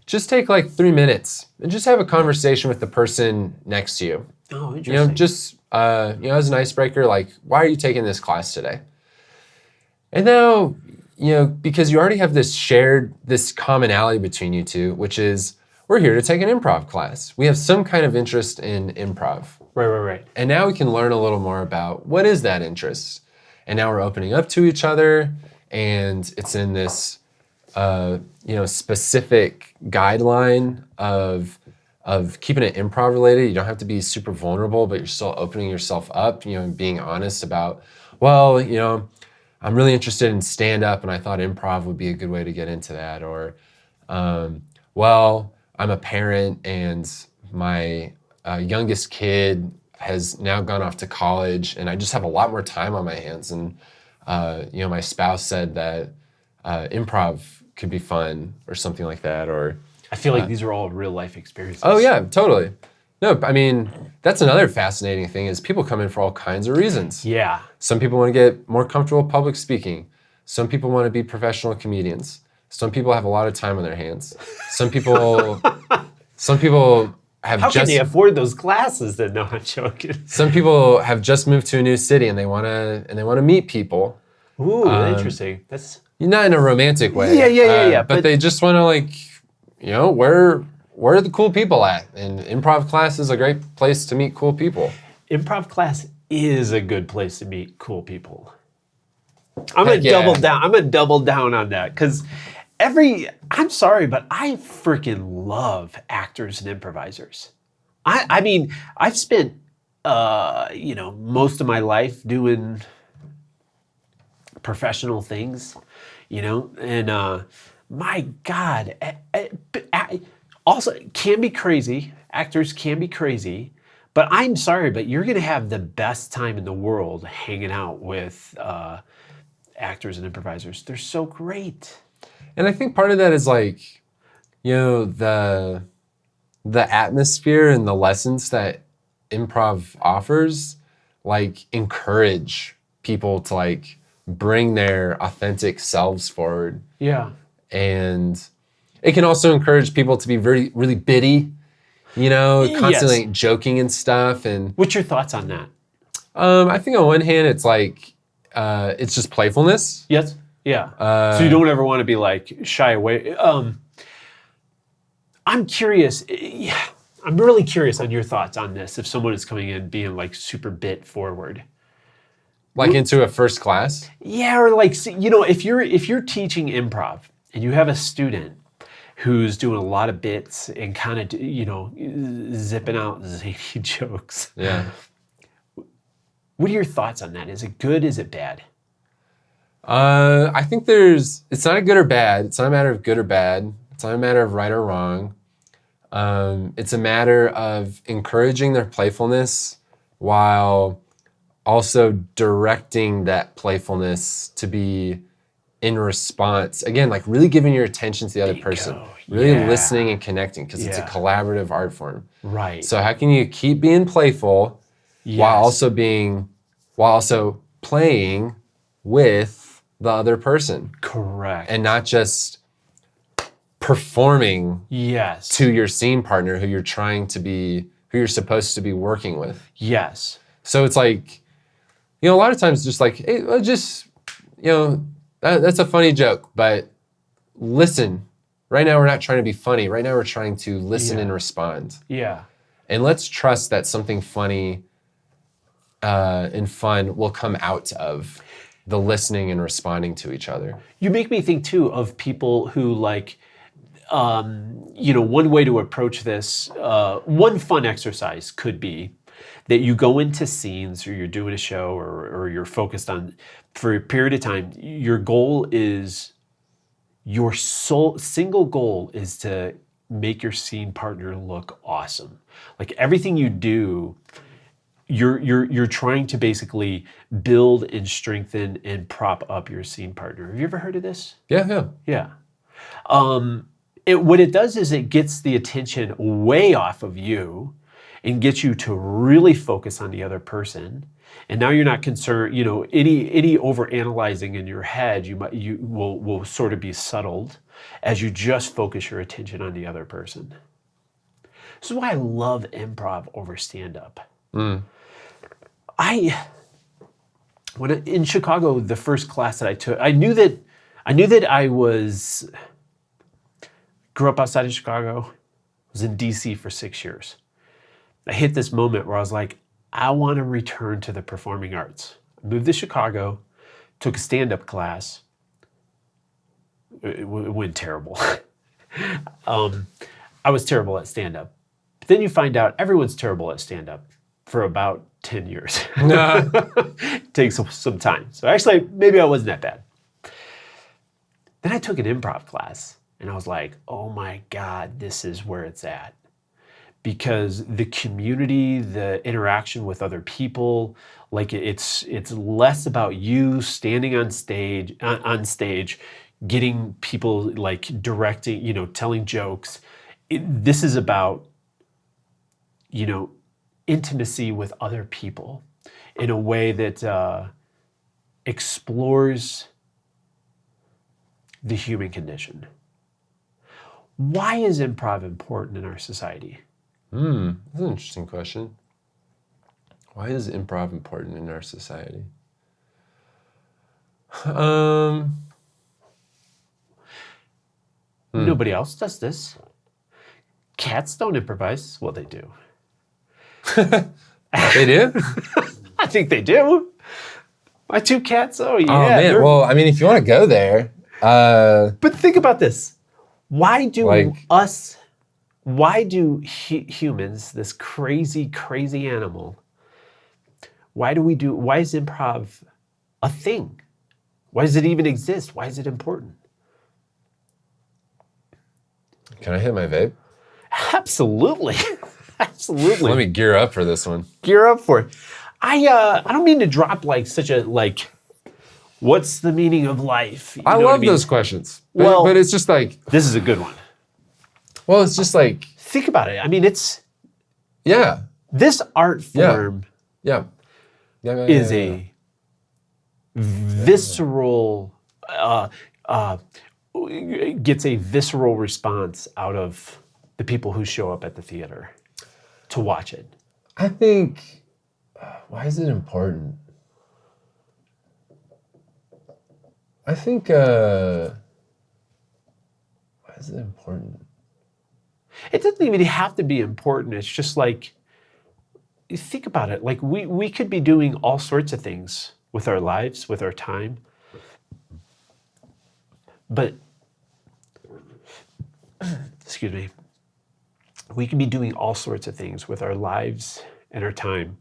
just take like 3 minutes and just have a conversation with the person next to you. Oh, interesting. Just as an icebreaker, like, why are you taking this class today? And now, because you already have this commonality between you two, which is we're here to take an improv class. We have some kind of interest in improv. Right. And now we can learn a little more about what is that interest. And now we're opening up to each other, and it's in this, specific guideline of keeping it improv related. You don't have to be super vulnerable, but you're still opening yourself up, and being honest about, well, I'm really interested in stand-up, and I thought improv would be a good way to get into that. Or, well, I'm a parent, and my youngest kid has now gone off to college, and I just have a lot more time on my hands. And, my spouse said that improv could be fun or something like that. Or I feel like these are all real life experiences. Oh, yeah, totally. No, I mean, that's another fascinating thing is people come in for all kinds of reasons. Yeah. Some people want to get more comfortable public speaking. Some people want to be professional comedians. Some people have a lot of time on their hands. Some people have How can they afford those classes then? No, I'm joking. Some people have just moved to a new city and they want to meet people. Ooh, interesting. That's not in a romantic way. Yeah. But they just want to where are the cool people at? And improv class is a great place to meet cool people. Improv class is a good place to meet cool people. I'm gonna double down. I'm gonna double down on that because I'm sorry, but I freaking love actors and improvisers. I mean, I've spent most of my life doing professional things, and my God, also can be crazy. Actors can be crazy, but I'm sorry, but you're gonna have the best time in the world hanging out with actors and improvisers. They're so great. And I think part of that is like, the atmosphere and the lessons that improv offers, like encourage people to like bring their authentic selves forward. Yeah. And it can also encourage people to be very, really bitty, constantly joking and stuff. And what's your thoughts on that? I think on one hand, it's like, it's just playfulness. Yes. Yeah. So you don't ever want to be like shy away. I'm curious. I'm really curious on your thoughts on this. If someone is coming in being like super bit forward, like into a first class. Yeah, or like if you're teaching improv and you have a student who's doing a lot of bits and kind of zipping out zany jokes. Yeah. What are your thoughts on that? Is it good? Is it bad? I think it's not a good or bad. It's not a matter of good or bad. It's not a matter of right or wrong. It's a matter of encouraging their playfulness while also directing that playfulness to be in response. Again, like really giving your attention to the other person. Really listening and connecting because it's a collaborative art form. Right. So how can you keep being playful while also playing with the other person? Correct. And not just performing to your scene partner who you're supposed to be working with. Yes. So it's like, a lot of times just like, hey, that's a funny joke, but listen. Right now we're not trying to be funny. Right now we're trying to listen and respond. Yeah. And let's trust that something funny and fun will come out of the listening and responding to each other. You make me think too of people who like, one way to approach this, one fun exercise could be that you go into scenes or you're doing a show or you're focused on for a period of time. Your single goal is to make your scene partner look awesome. Like everything you do, you're trying to basically build and strengthen and prop up your scene partner. Have you ever heard of this? Yeah. Yeah. What it does is it gets the attention way off of you and gets you to really focus on the other person. And now you're not concerned, any over analyzing in your head, you will sort of be settled as you just focus your attention on the other person. This is why I love improv over stand-up. In Chicago, the first class that I took, I knew that I grew up outside of Chicago, was in DC for 6 years. I hit this moment where I was like, I want to return to the performing arts. I moved to Chicago, took a stand-up class. It went terrible. I was terrible at stand-up. But then you find out everyone's terrible at stand-up for about 10 years. It takes some time. So actually, maybe I wasn't that bad. Then I took an improv class, and I was like, oh my God, this is where it's at. Because the community, the interaction with other people, like it's less about you standing on stage, getting people like directing, telling jokes. This is about, intimacy with other people in a way that explores the human condition. Why is improv important in our society? That's an interesting question. Why is improv important in our society? Nobody else does this. Cats don't improvise. Well, they do. They do? I think they do. My 2 cats, oh yeah. Oh man, well, I mean, if you want to go there. But think about this. Why do humans, this crazy, crazy animal, why is improv a thing? Why does it even exist? Why is it important? Can I hit my vape? Absolutely. Absolutely. Let me gear up for this one. Gear up for it. I don't mean to drop what's the meaning of life? I love those questions. But it's just like, this is a good one. Well, it's just like, think about it. I mean, it's yeah. This art form is a visceral gets a visceral response out of the people who show up at the theater to watch it. I think, why is it important? I think, why is it important? It doesn't even have to be important. It's just like, think about it. Like we could be doing all sorts of things with our lives, with our time. But, excuse me, we can be doing all sorts of things with our lives and our time.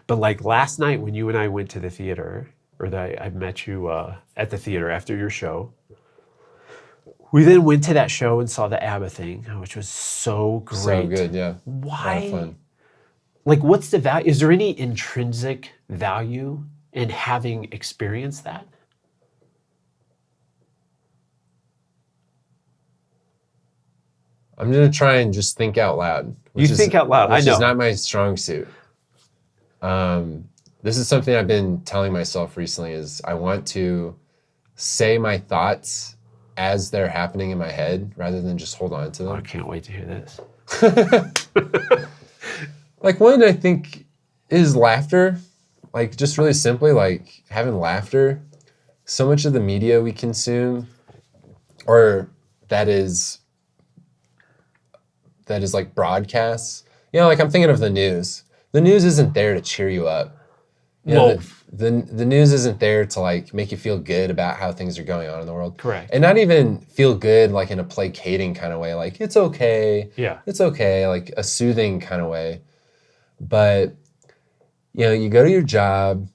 But like last night when you and I went to the theater, or that I met you at the theater after your show, we then went to that show and saw the ABBA thing, which was so great. So good, yeah. Why? A lot of fun. Like, what's the value? Is there any intrinsic value in having experienced that? I'm going to try and just think out loud. Think out loud, I know. Which is not my strong suit. This is something I've been telling myself recently is I want to say my thoughts as they're happening in my head rather than just hold on to them. I can't wait to hear this. Like one I think is laughter. Like just really simply like having laughter. So much of the media we consume or that is like broadcasts. Like I'm thinking of the news. The news isn't there to cheer you up. The news isn't there to like make you feel good about how things are going on in the world. Correct. And not even feel good like in a placating kind of way, like it's okay. Yeah. It's okay, like a soothing kind of way. But you go to your job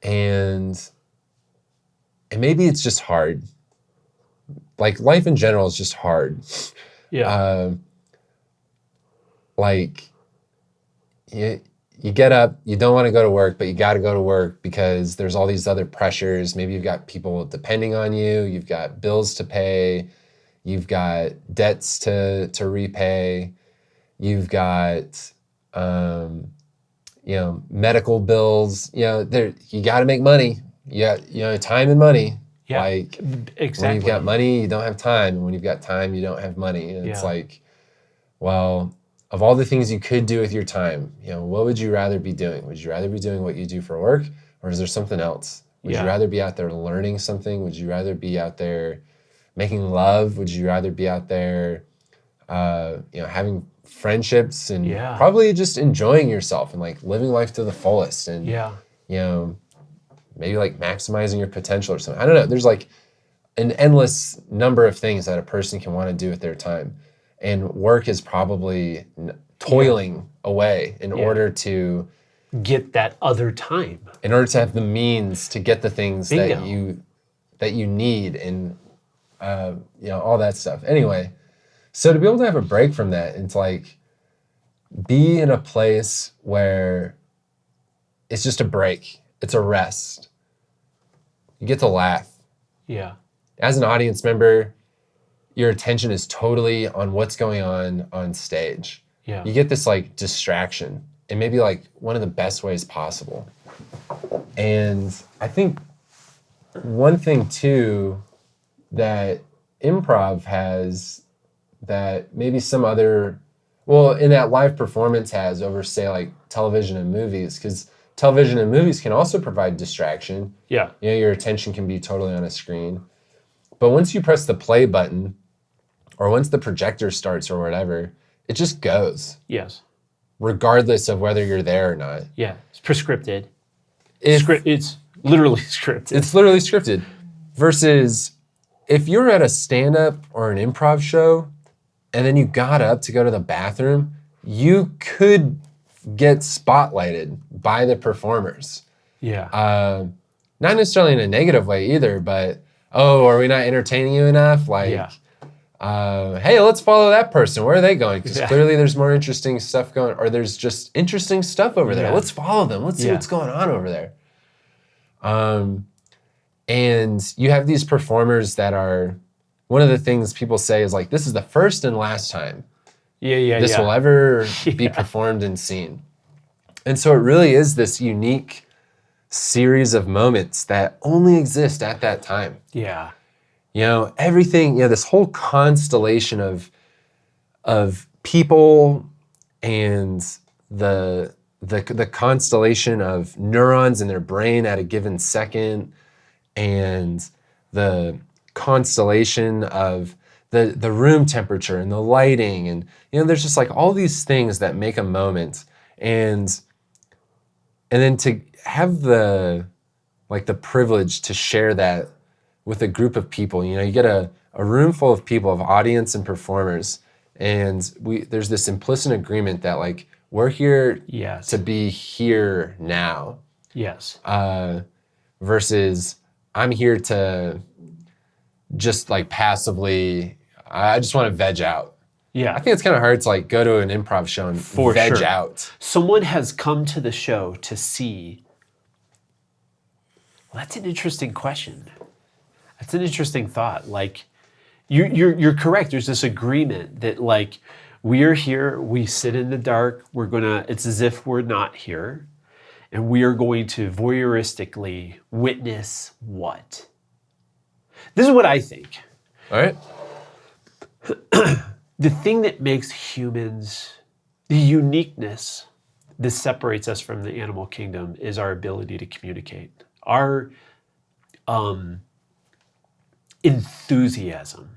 and maybe it's just hard. Like life in general is just hard. Yeah. you get up, you don't want to go to work, but you got to go to work because there's all these other pressures. Maybe you've got people depending on you, you've got bills to pay, you've got debts to repay, you've got medical bills. You got to make money. Time and money. Yeah, like exactly. When you've got money, you don't have time, and when you've got time, you don't have money. And it's like, well, of all the things you could do with your time, what would you rather be doing? Would you rather be doing what you do for work, or is there something else? Would you rather be out there learning something? Would you rather be out there making love? Would you rather be out there, having friendships and probably just enjoying yourself and like living life to the fullest and, maybe like maximizing your potential or something. I don't know. There's like an endless number of things that a person can want to do with their time. And work is probably toiling away in order to get that other time. In order to have the means to get the things that you need and all that stuff. Anyway, so to be able to have a break from that and to like be in a place where it's just a break, it's a rest. You get to laugh. Yeah. As an audience member, your attention is totally on what's going on stage. Yeah. You get this like distraction in maybe like one of the best ways possible. And I think one thing too that improv has that maybe some other, in that live performance has over say like television and movies, because television and movies can also provide distraction. Yeah. Your attention can be totally on a screen. But once you press the play button, or once the projector starts or whatever, it just goes. Yes. Regardless of whether you're there or not. Yeah, it's prescripted. It's literally scripted. It's literally scripted. Versus if you're at a stand-up or an improv show, and then you got up to go to the bathroom, you could get spotlighted by the performers. Yeah. Not necessarily in a negative way either, but, are we not entertaining you enough? Hey, let's follow that person. Where are they going? Because clearly there's more interesting stuff going, or there's just interesting stuff over there. Let's follow them. Let's see what's going on over there. And you have these performers that are, one of the things people say is like, this is the first and last time this will ever be performed and seen. And so it really is this unique series of moments that only exist at that time. Yeah. Everything, this whole constellation of people and the constellation of neurons in their brain at a given second, and the constellation of the room temperature and the lighting, and there's just like all these things that make a moment, and then to have the privilege to share that with a group of people. You get a room full of people, of audience and performers, and there's this implicit agreement that like we're here to be here now. Yes. Versus I'm here to just like passively, I just want to veg out. Yeah. I think it's kind of hard to like go to an improv show and veg out. Someone has come to the show to see. Well, that's an interesting question. That's an interesting thought. Like, you're correct. There's this agreement that like we are here, we sit in the dark, it's as if we're not here, and we are going to voyeuristically witness what? This is what I think. All right. The thing that makes humans, the uniqueness that separates us from the animal kingdom is our ability to communicate. Our enthusiasm,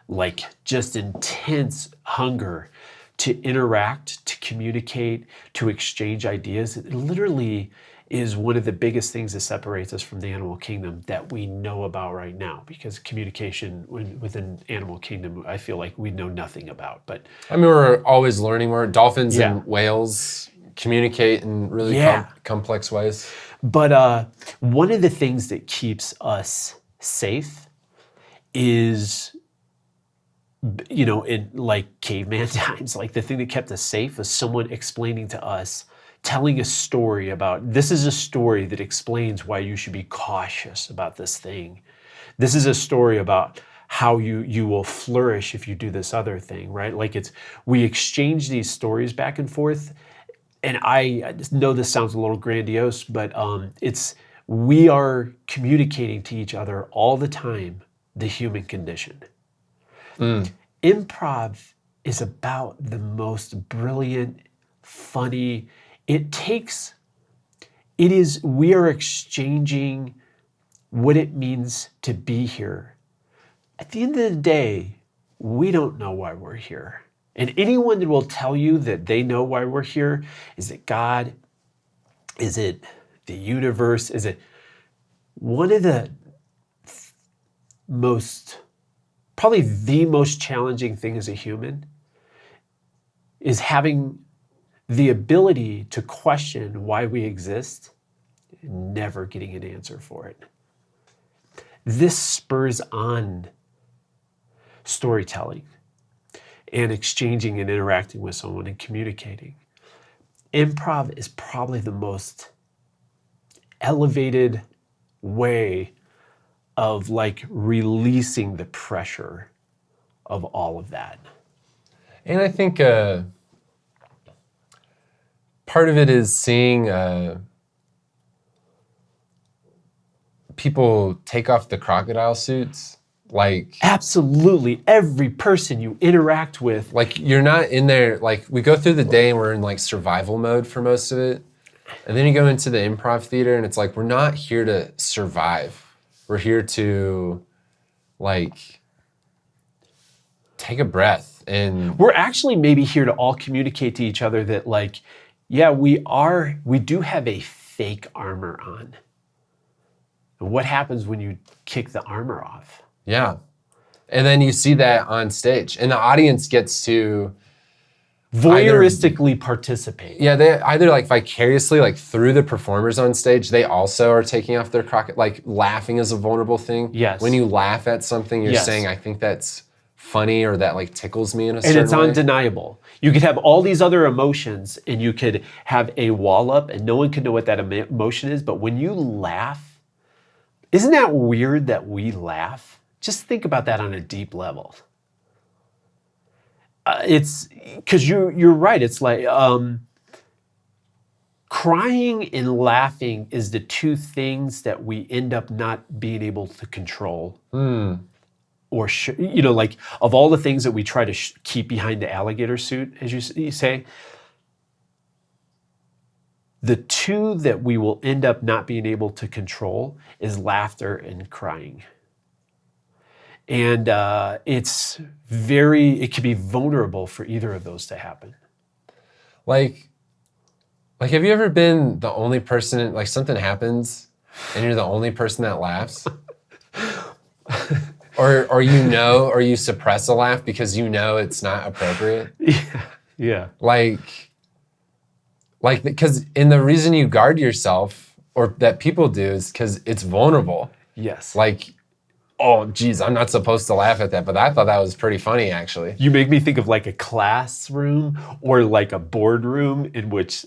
like just intense hunger to interact, to communicate, to exchange ideas. It literally is one of the biggest things that separates us from the animal kingdom that we know about right now, because communication within animal kingdom, I feel like we know nothing about. But I mean, we're always learning more. Dolphins and whales communicate in really complex ways. But one of the things that keeps us safe is, in like caveman times, like the thing that kept us safe was someone explaining to us telling a story about, this is a story that explains why you should be cautious about this thing. This is a story about how you will flourish if you do this other thing, right? Like we exchange these stories back and forth. And I know this sounds a little grandiose, but we are communicating to each other all the time the human condition. Improv is about the most brilliant, funny. We are exchanging what it means to be here. At the end of the day, we don't know why we're here. And anyone that will tell you that they know why we're here, is it God? Is it the universe? Is it one of the probably the most challenging thing as a human is having the ability to question why we exist and never getting an answer for it. This spurs on storytelling and exchanging and interacting with someone and communicating. Improv is probably the most elevated way of like releasing the pressure of all of that. And I think part of it is seeing people take off the crocodile suits. Like, absolutely every person you interact with. Like, you're not in there, like, we go through the day and we're in like survival mode for most of it. And then you go into the improv theater and it's like, we're not here to survive. We're here to like take a breath. And we're actually maybe here to all communicate to each other that like, yeah, we do have a fake armor on. And what happens when you kick the armor off? Yeah. And then you see that on stage and the audience gets to voyeuristically participate. Yeah, they either like vicariously, like through the performers on stage, they also are taking off their like laughing is a vulnerable thing. Yes. When you laugh at something, you're saying, I think that's funny or that like tickles me in a certain way. And it's undeniable. You could have all these other emotions and you could have a wall up and no one could know what that emotion is. But when you laugh, isn't that weird that we laugh? Just think about that on a deep level. It's because you're right. It's like crying and laughing is the two things that we end up not being able to control. Or like of all the things that we try to keep behind the alligator suit, as you say, the two that we will end up not being able to control is laughter and crying. And it can be vulnerable for either of those to happen. Like, have you ever been the only person, like something happens and you're the only person that laughs? or you suppress a laugh because you know it's not appropriate? Yeah. Like, because the reason you guard yourself or that people do is because it's vulnerable. Yes. Like, oh, geez, I'm not supposed to laugh at that, but I thought that was pretty funny, actually. You make me think of like a classroom or like a boardroom in which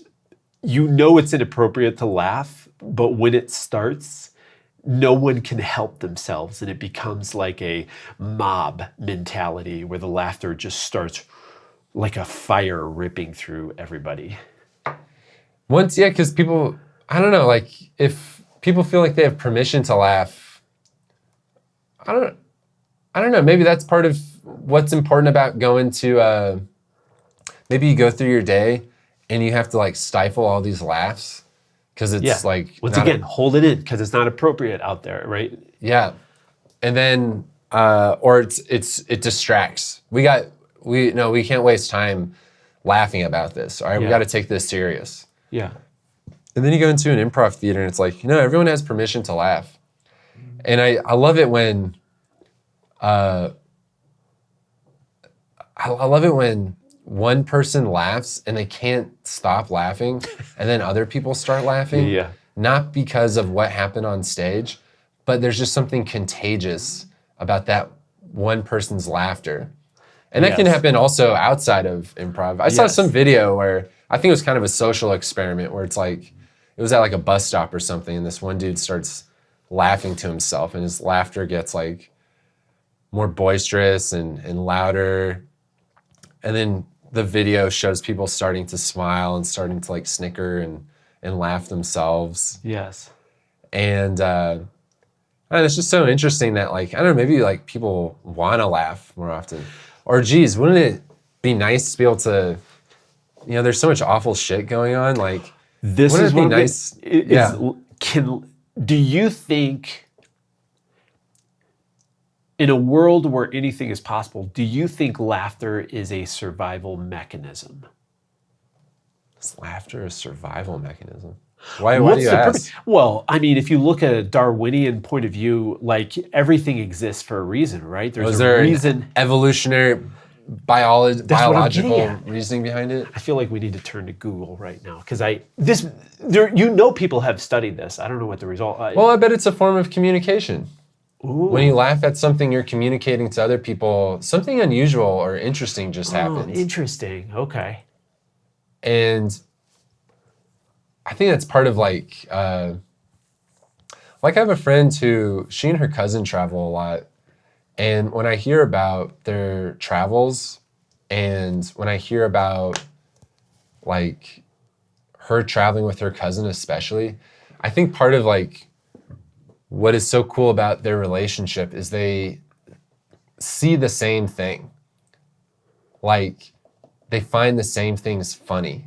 you know it's inappropriate to laugh, but when it starts, no one can help themselves and it becomes like a mob mentality where the laughter just starts like a fire ripping through everybody. Because people, I don't know, like if people feel like they have permission to laugh, I don't know. Maybe that's part of what's important about going to, maybe you go through your day and you have to like stifle all these laughs because it's like. Once again, hold it in because it's not appropriate out there, right? Yeah. And then, or it distracts. We can't waste time laughing about this. All right. We got to take this serious. Yeah. And then you go into an improv theater and it's like, everyone has permission to laugh. And I love it when I love it when one person laughs and they can't stop laughing and then other people start laughing. Yeah. Not because of what happened on stage, but there's just something contagious about that one person's laughter. And that can happen also outside of improv. I saw some video where I think it was kind of a social experiment where it's like, it was at like a bus stop or something, and this one dude starts laughing to himself, and his laughter gets like more boisterous and louder. And then the video shows people starting to smile and starting to like snicker and laugh themselves. Yes. And it's just so interesting that like, I don't know, maybe like people want to laugh more often. Or geez, wouldn't it be nice to be able to, there's so much awful shit going on. Like, this wouldn't is it be nice? Do you think in a world where anything is possible, do you think laughter is a survival mechanism? Is laughter a survival mechanism? Why do you ask? Well, I mean, if you look at a Darwinian point of view, like everything exists for a reason, right? There's a reason. Evolutionary biological reasoning behind it? I feel like we need to turn to Google right now because people have studied this. I don't know what the result. Well, I bet it's a form of communication. Ooh. When you laugh at something, you're communicating to other people. Something unusual or interesting just happens. Interesting. Okay. And I think that's part of like I have a friend who, she and her cousin travel a lot. And when I hear about their travels and when I hear about like her traveling with her cousin especially, I think part of like what is so cool about their relationship is they see the same thing. Like they find the same things funny.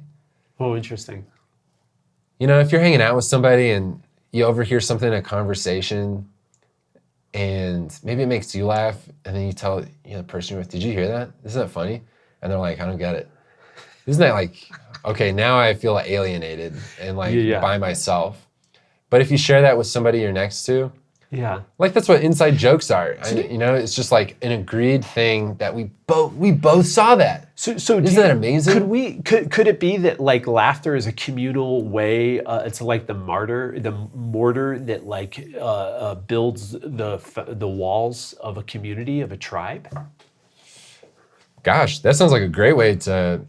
Oh, interesting. If you're hanging out with somebody and you overhear something in a conversation and maybe it makes you laugh, and then you tell the person you're with, did you hear that? Isn't that funny? And they're like, I don't get it. Isn't that like, okay, now I feel alienated and like by myself. But if you share that with somebody you're next to, like that's what inside jokes are. It's just like an agreed thing that we both saw that. So isn't that amazing? Could it be that like laughter is a communal way? It's like the mortar that like builds the walls of a community, of a tribe. Gosh, that sounds like a great way to.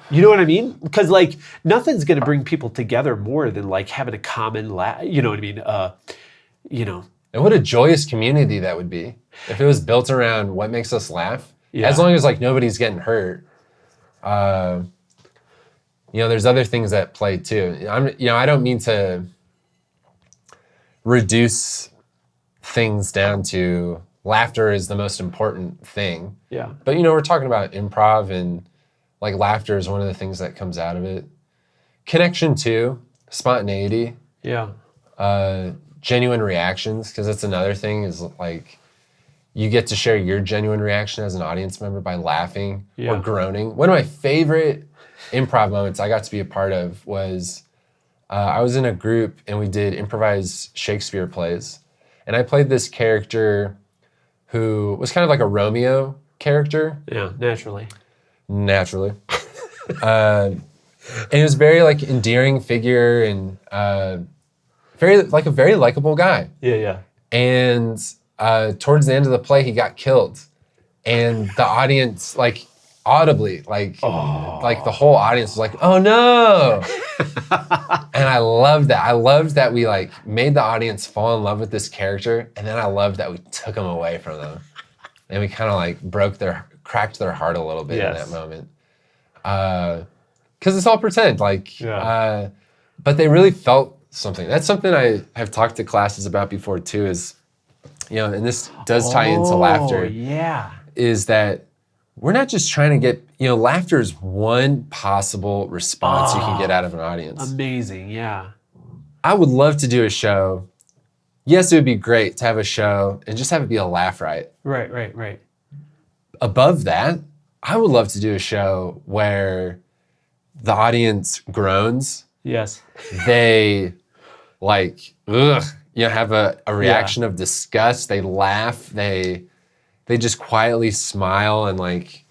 You know what I mean? Because like nothing's going to bring people together more than like having a common laugh. You know what I mean? And what a joyous community that would be if it was built around what makes us laugh. Yeah. As long as like nobody's getting hurt. There's other things at play too. I don't mean to reduce things down to laughter is the most important thing. Yeah. But we're talking about improv, and like laughter is one of the things that comes out of it. Connection too, spontaneity. Yeah. Genuine reactions, because that's another thing is like you get to share your genuine reaction as an audience member by laughing or groaning. One of my favorite improv moments I got to be a part of was I was in a group and we did improvised Shakespeare plays. And I played this character who was kind of like a Romeo character. Yeah, naturally. And it was very like endearing figure and very likable guy. Yeah. And towards the end of the play, he got killed, and the audience like audibly like the whole audience was like, "Oh no!" And I loved that. I loved that we like made the audience fall in love with this character, and then I loved that we took him away from them, and we kind of like cracked their heart a little bit in that moment. Because it's all pretend, but they really felt something. That's something I have talked to classes about before too, is, and this does tie into laughter. Yeah. Is that we're not just trying to get, laughter is one possible response you can get out of an audience. Amazing, yeah. I would love to do a show. Yes, it would be great to have a show and just have it be a laugh riot. Right. Above that, I would love to do a show where the audience groans. Yes. They have a reaction of disgust. They laugh. They just quietly smile and they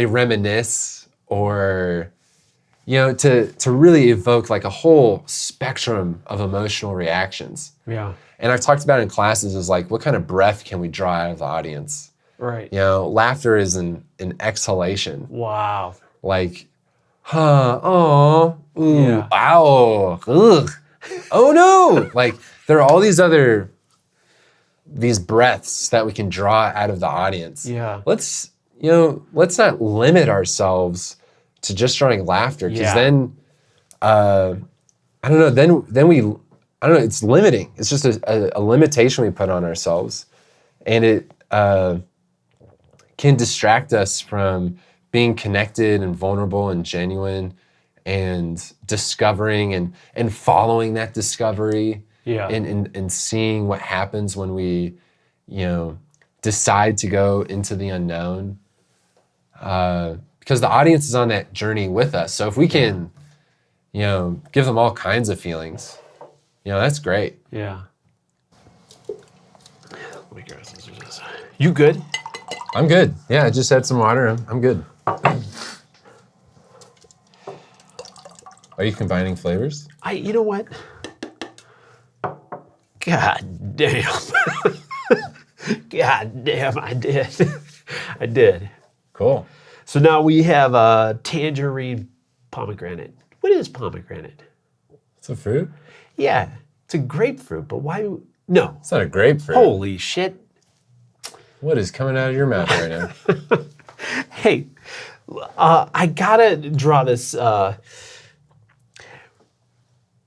reminisce, or to really evoke like a whole spectrum of emotional reactions. Yeah. And I've talked about in classes is like, what kind of breath can we draw out of the audience? Right. You know, laughter is an exhalation. Wow. Like, huh, oh, ooh, Yeah. ow, ugh, oh no. Like, there are all these breaths that we can draw out of the audience. Yeah. Let's not limit ourselves to just drawing laughter, because then, I don't know, I don't know, it's limiting. It's just a limitation we put on ourselves. And it can distract us from being connected and vulnerable and genuine and discovering and following that discovery. Yeah. And seeing what happens when we, decide to go into the unknown. Because the audience is on that journey with us. So if we can, give them all kinds of feelings, that's great. Yeah. Let me grab some scissors. You good? I'm good. Yeah, I just had some water. I'm good. Are you combining flavors? You know what? God damn. God damn, I did. I did. Cool. So now we have a tangerine pomegranate. What is pomegranate? It's a fruit? Yeah, it's a grapefruit, but why? No. It's not a grapefruit. Holy shit. What is coming out of your mouth right now? Hey, I gotta draw this.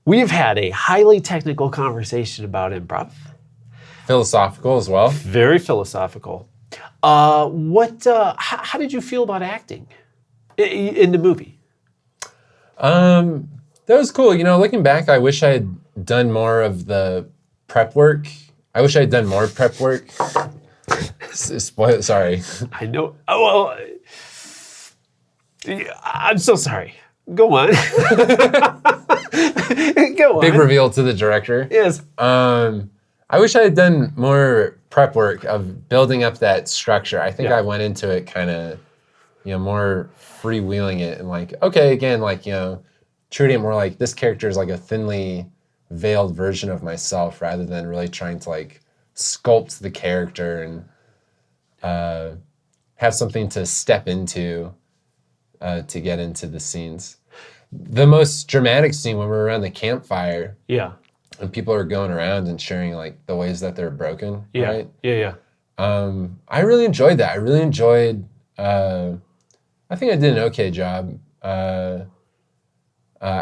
We've had a highly technical conversation about improv. Philosophical as well. Very philosophical. How did you feel about acting in the movie? That was cool. Looking back, I wish I had done more of the prep work. I wish I had done more prep work. Sorry. I know. Oh, well, I'm so sorry. Go on. Go on. Big reveal to the director. Yes. I wish I had done more prep work of building up that structure. I think Yeah. I went into it kind of, more freewheeling it and like, okay, again, like, treating it more like this character is like a thinly veiled version of myself rather than really trying to like sculpt the character and have something to step into to get into the scenes. The most dramatic scene when we're around the campfire. Yeah. And people are going around and sharing like the ways that they're broken, Yeah. right? Yeah. I really enjoyed that. I really enjoyed. I think I did an okay job. I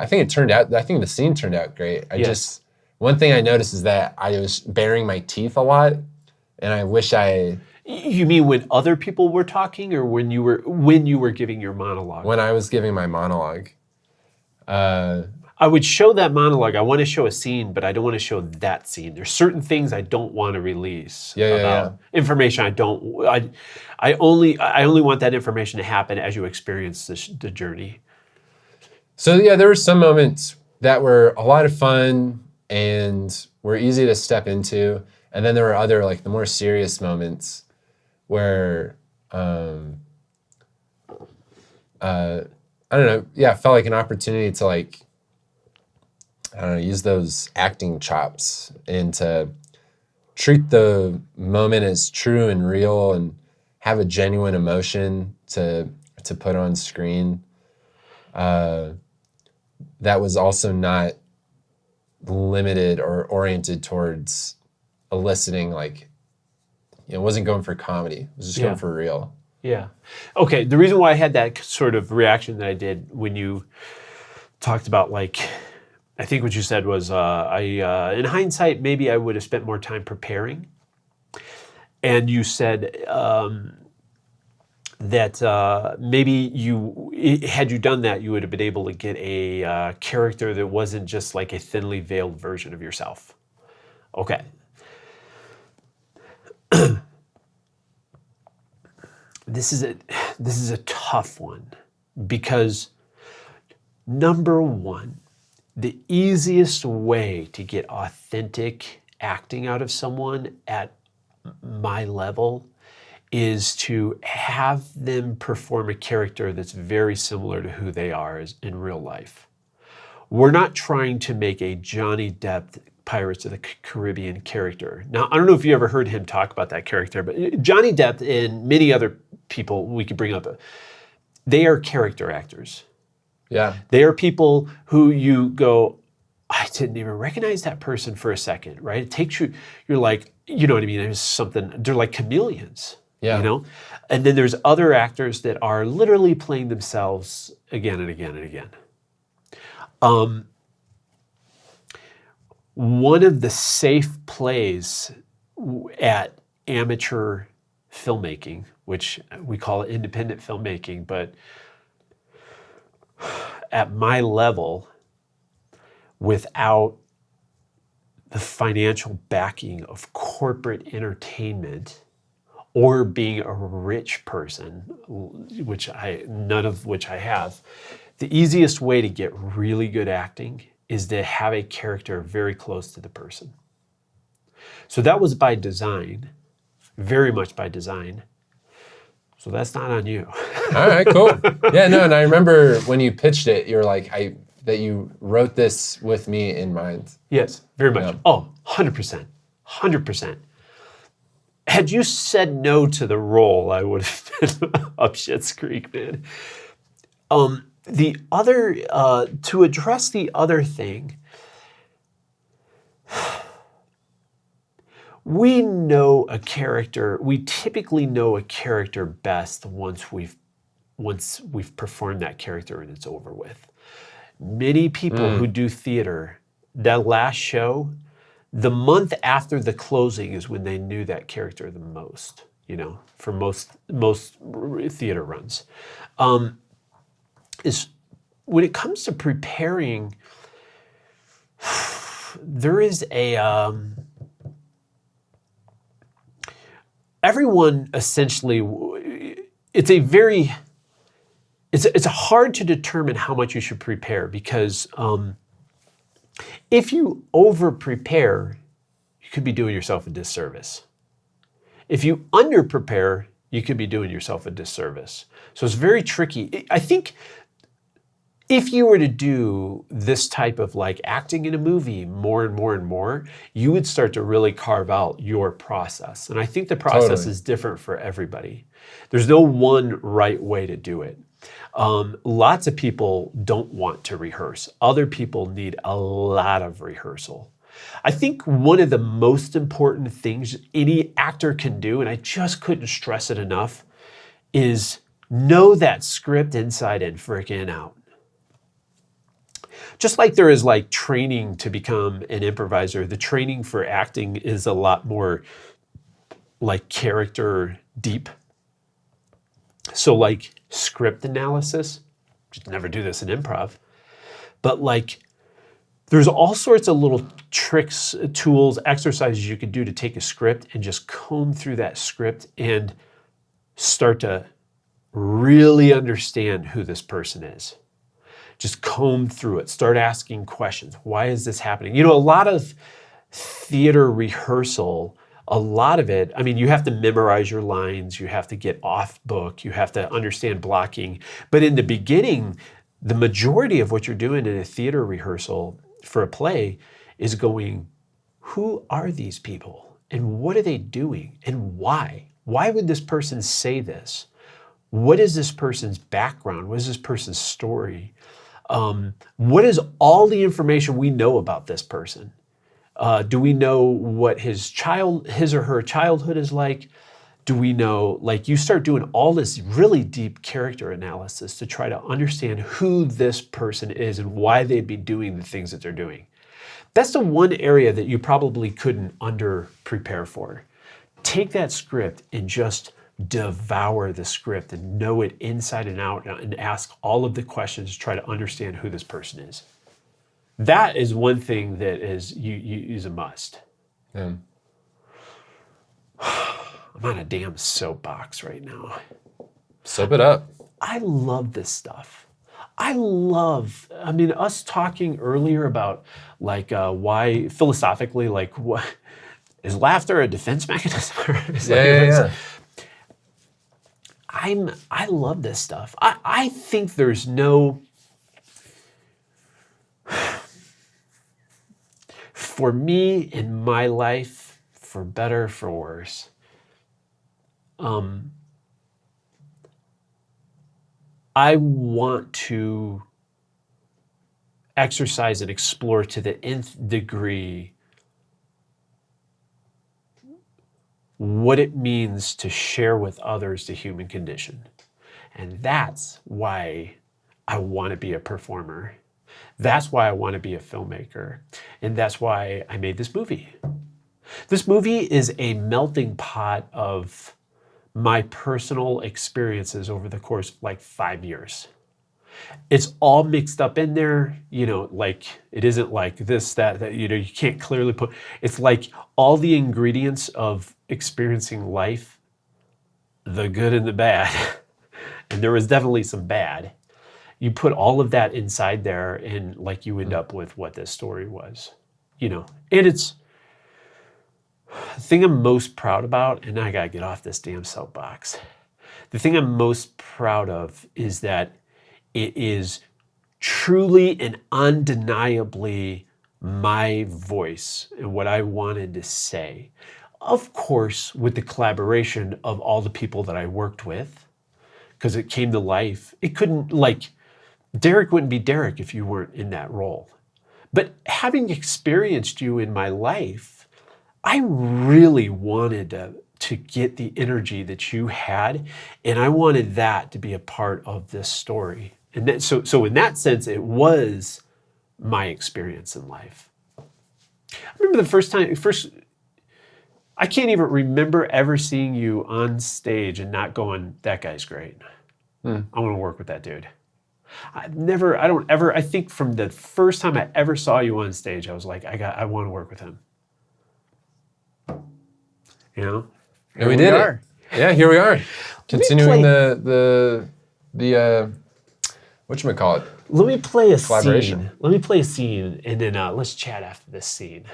think the scene turned out great. One thing I noticed is that I was baring my teeth a lot, and I wish I. You mean when other people were talking, or when you were giving your monologue? When I was giving my monologue. I would show that monologue. I want to show a scene, but I don't want to show that scene. There's certain things I don't want to release about information. I only want that information to happen as you experience the journey. So yeah, there were some moments that were a lot of fun and were easy to step into, and then there were other like the more serious moments where I don't know, yeah, it felt like an opportunity to like, I don't know, use those acting chops and to treat the moment as true and real and have a genuine emotion to put on screen. That was also not limited or oriented towards eliciting like, it wasn't going for comedy. It was just going for real. Yeah. Okay. The reason why I had that sort of reaction that I did when you talked about like, I think what you said was, in hindsight, maybe I would have spent more time preparing. And you said that maybe had you done that, you would have been able to get a character that wasn't just like a thinly veiled version of yourself. Okay. This is a tough one because number one, the easiest way to get authentic acting out of someone at my level is to have them perform a character that's very similar to who they are in real life. We're not trying to make a Johnny Depp Pirates of the Caribbean character. Now, I don't know if you ever heard him talk about that character, but Johnny Depp and many other people we could bring up, they are character actors. Yeah. They are people who you go, I didn't even recognize that person for a second, right? It takes you, you're like, you know what I mean? There's something, they're like chameleons, Yeah. you know? And then there's other actors that are literally playing themselves again and again and again. One of the safe plays at amateur filmmaking, which we call it independent filmmaking, but at my level, without the financial backing of corporate entertainment or being a rich person, none of which I have, the easiest way to get really good acting is to have a character very close to the person. So that was by design, very much by design. So that's not on you. All right, cool. Yeah, no, and I remember when you pitched it, you were like, that you wrote this with me in mind. Yes, very much. Yeah. Oh, 100%. 100%. Had you said no to the role, I would have been up Shit's Creek, man. The other, to address the other thing, we typically know a character best once we've performed that character and it's over with. Many people who do theater, that last show, the month after the closing is when they knew that character the most, you know, for most theater runs. Is when it comes to preparing, there is everyone essentially, it's hard to determine how much you should prepare because if you over prepare, you could be doing yourself a disservice. If you under prepare, you could be doing yourself a disservice. So it's very tricky. I think if you were to do this type of like acting in a movie more and more and more, you would start to really carve out your process. And I think the process Totally. is different for everybody. There's no one right way to do it. Lots of people don't want to rehearse. Other people need a lot of rehearsal. I think one of the most important things any actor can do, and I just couldn't stress it enough, is know that script inside and frickin' out. Just like there is like training to become an improviser, the training for acting is a lot more like character deep. So like script analysis, just never do this in improv, but like there's all sorts of little tricks, tools, exercises you could do to take a script and just comb through that script and start to really understand who this person is. Just comb through it, start asking questions. Why is this happening? You know, a lot of theater rehearsal, a lot of it, I mean, you have to memorize your lines, you have to get off book, you have to understand blocking. But in the beginning, the majority of what you're doing in a theater rehearsal for a play is going, who are these people? And what are they doing? And why? Why would this person say this? What is this person's background? What is this person's story? What is all the information we know about this person? Do we know what his or her childhood is like? Do we know, like you start doing all this really deep character analysis to try to understand who this person is and why they'd be doing the things that they're doing. That's the one area that you probably couldn't under prepare for. Take that script and just devour the script and know it inside and out and ask all of the questions to try to understand who this person is. That is one thing that is a must. Yeah. I'm on a damn soapbox right now. Soap it up. I love this stuff. I mean, us talking earlier about like why philosophically, like what is laughter a defense mechanism? Yeah. I love this stuff. I think there's no for me in my life, for better or for worse, I want to exercise and explore to the nth degree what it means to share with others the human condition. And that's why I want to be a performer. That's why I want to be a filmmaker. And that's why I made this movie. This movie is a melting pot of my personal experiences over the course of like 5 years. It's all mixed up in there, like it isn't like this, that, you can't clearly put, it's like all the ingredients of experiencing life, the good and the bad. And there was definitely some bad. You put all of that inside there and like you end up with what this story was, and it's the thing I'm most proud about, and I gotta get off this damn soapbox. The thing I'm most proud of is that it is truly and undeniably my voice and what I wanted to say. Of course, with the collaboration of all the people that I worked with, because it came to life. It couldn't, Derek wouldn't be Derek if you weren't in that role. But having experienced you in my life, I really wanted to get the energy that you had, and I wanted that to be a part of this story. And that, so in that sense, it was my experience in life. I remember the I can't even remember ever seeing you on stage and not going, that guy's great. I want to work with that dude. I think from the first time I ever saw you on stage, I was like, I want to work with him. And we did it. Yeah, here we are. Continuing the whatchamacallit? Let me play a collaboration. scene. Let me play a scene, and then let's chat after this scene.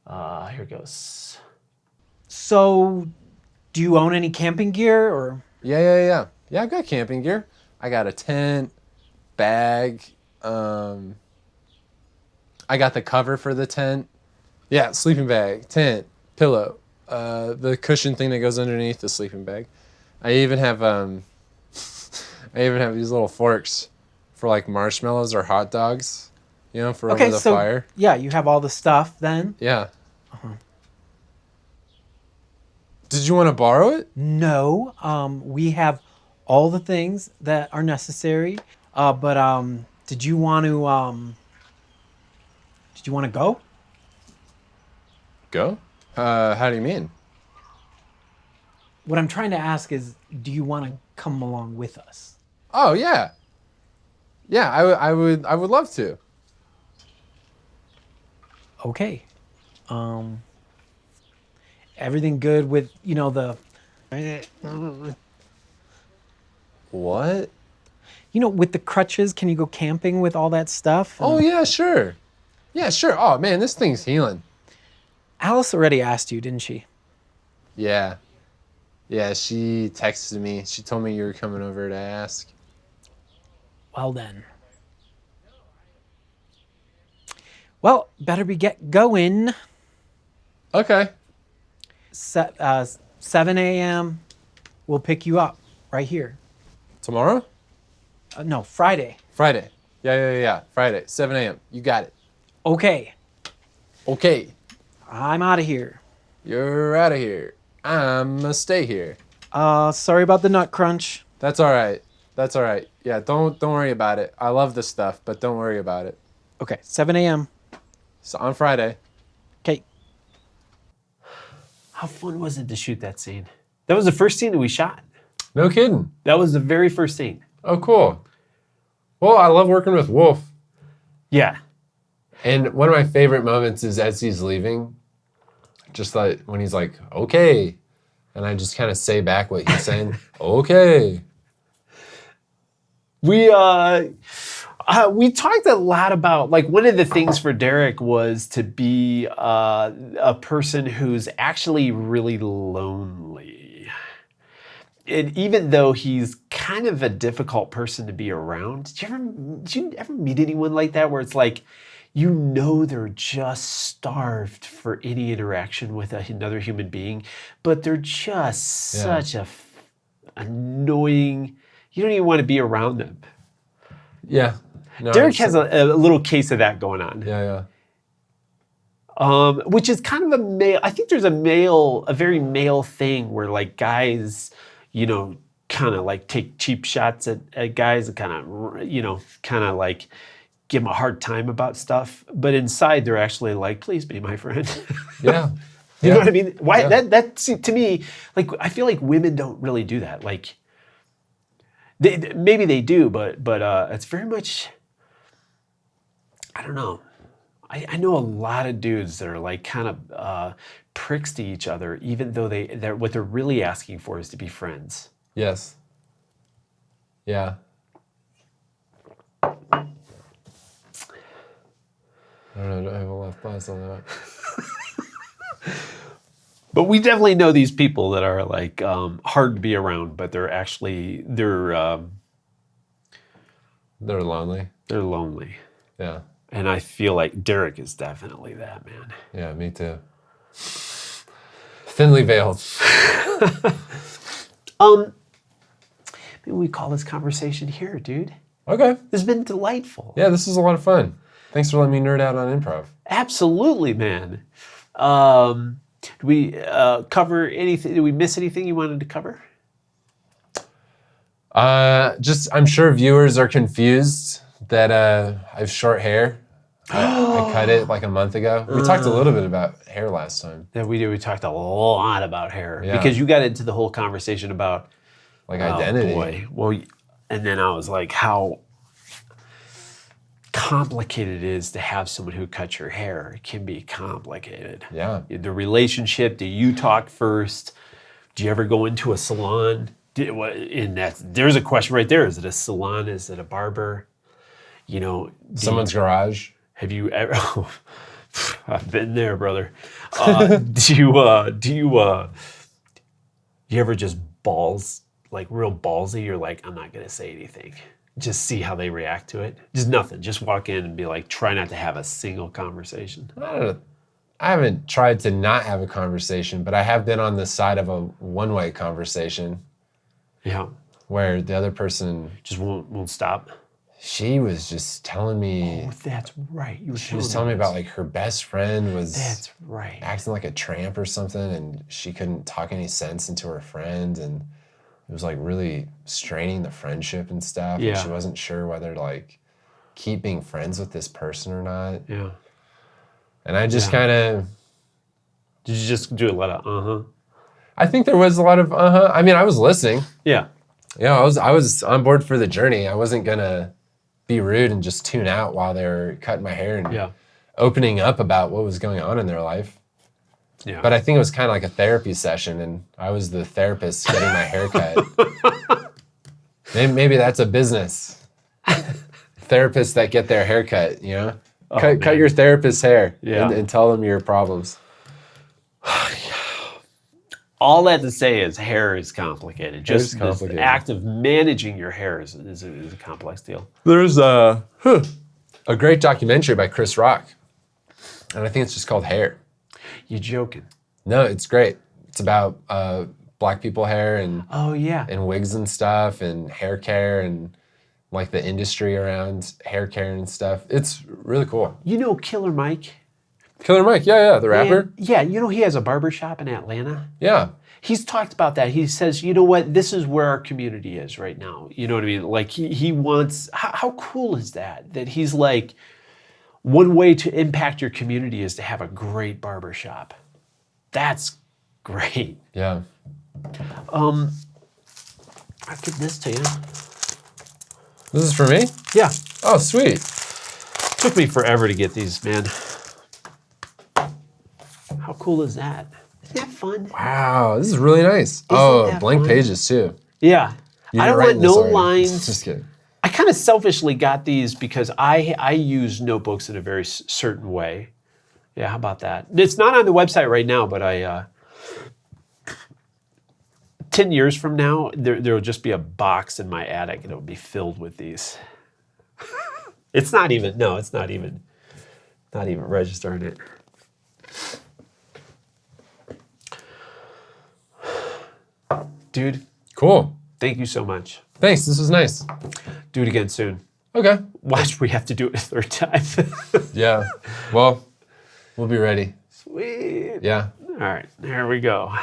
Here it goes. So, do you own any camping gear, or? Yeah, I've got camping gear. I got a tent, bag. I got the cover for the tent. Yeah, sleeping bag, tent, pillow. The cushion thing that goes underneath the sleeping bag. I even have these little forks for like marshmallows or hot dogs, for over the fire. Yeah, you have all the stuff then? Yeah. Did you want to borrow it? No, we have all the things that are necessary. But did you want to go? Go? How do you mean? What I'm trying to ask is, do you want to come along with us? Oh yeah. Yeah, I would love to. Okay. Everything good with, the... What? With the crutches, can you go camping with all that stuff? Oh yeah, sure. Yeah, sure. Oh man, this thing's healing. Alice already asked you, didn't she? Yeah. Yeah, she texted me. She told me you were coming over to ask. Well then. Well, better be get going. Okay. 7 a.m. We'll pick you up right here. Tomorrow? No, Friday. Friday. Yeah. Friday, 7 a.m. You got it. Okay. Okay. I'm out of here. You're out of here. I'ma stay here. Sorry about the nut crunch. That's all right. Yeah, don't worry about it. I love this stuff, but don't worry about it. Okay, 7 a.m. So on Friday. Okay. How fun was it to shoot that scene? That was the first scene that we shot. No kidding. That was the very first scene. Oh, cool. Well, I love working with Wolf. Yeah. And one of my favorite moments is as he's leaving, just like when he's like, okay. And I just kind of say back what he's saying. Okay. We talked a lot about, one of the things for Derek was to be a person who's actually really lonely. And even though he's kind of a difficult person to be around, did you ever meet anyone like that where it's like, you know they're just starved for any interaction with another human being, but they're just such a annoying, you don't even want to be around them. Yeah. No, Derek has a little case of that going on. Yeah. Which is kind of a male, I think there's a very male thing where like guys, you know, kind of like take cheap shots at guys and kind of, you know, kind of like give them a hard time about stuff. But inside they're actually like, please be my friend. Yeah. You know what I mean? Why Yeah. see, to me, like, I feel like women don't really do that. Like, maybe they do, but it's very much, I don't know. I know a lot of dudes that are like kind of pricks to each other, even though what they're really asking for is to be friends. Yes. Yeah. I don't know. I don't have a lot of thoughts on that. But we definitely know these people that are like hard to be around, but they're lonely. They're lonely. Yeah. And I feel like Derek is definitely that, man. Yeah, me too. Thinly veiled. Maybe we call this conversation here, dude. Okay. This has been delightful. Yeah, this was a lot of fun. Thanks for letting me nerd out on improv. Absolutely, man. Did we cover anything? Did we miss anything you wanted to cover? I'm sure viewers are confused that I have short hair. I cut it like a month ago. We talked a little bit about hair last time. Yeah, we did. We talked a lot about hair Yeah. because you got into the whole conversation about Like identity. Boy. Well, and then I was like, how complicated it is to have someone who cuts your hair. It can be complicated. Yeah. The relationship. Do you talk first? Do you ever go into a salon? There's a question right there. Is it a salon? Is it a barber? You know, Someone's garage. have you ever? I've been there, brother. Do you ever just like real ballsy? You're like, I'm not gonna say anything. Just see how they react to it. Just nothing. Just walk in and be like, try not to have a single conversation. I don't know. I haven't tried to not have a conversation, but I have been on the side of a one-way conversation. Yeah. Where the other person just won't stop. She was just telling me. Oh, that's right. She was telling me about like her best friend was. That's right. Acting like a tramp or something, and she couldn't talk any sense into her friend, and it was like really straining the friendship and stuff. Yeah. And she wasn't sure whether to like keep being friends with this person or not. Yeah. And I just kind of. Did you just do a lot of I think there was a lot of I mean, I was listening. Yeah. Yeah, I was on board for the journey. I wasn't gonna be rude and just tune out while they were cutting my hair and opening up about what was going on in their life. Yeah. But I think it was kind of like a therapy session, and I was the therapist getting my hair cut. Maybe that's a business. Therapists that get their hair cut, you know? Cut your therapist's hair and tell them your problems. All that to say is hair is complicated. Just complicated. the act of managing your hair is a complex deal. There's a great documentary by Chris Rock, and I think it's just called Hair. You joking? No, it's great. It's about black people hair and and wigs and stuff and hair care and like the industry around hair care and stuff. It's really cool. You know Killer Mike? Killer Mike, yeah, the rapper. Yeah, you know he has a barber shop in Atlanta? Yeah. He's talked about that. He says, you know what, this is where our community is right now. You know what I mean? Like he wants, how cool is that? That he's like, one way to impact your community is to have a great barber shop. That's great. Yeah. I'll give this to you. This is for me? Yeah. Oh, sweet. Took me forever to get these, man. How cool is that? Isn't that fun? Wow, this is really nice. that Blank fun? pages too. Yeah. I don't want no lines. Just kidding. I kind of selfishly got these because I use notebooks in a very certain way. Yeah, how about that? It's not on the website right now, but 10 years from now, there'll just be a box in my attic and it'll be filled with these. It's not even. Not even registering it. Dude, Cool. thank you so much. Thanks. This was nice. Do it again soon. Okay. Watch, we have to do it a third time. Yeah. Well, we'll be ready. Sweet. Yeah. All right, there we go.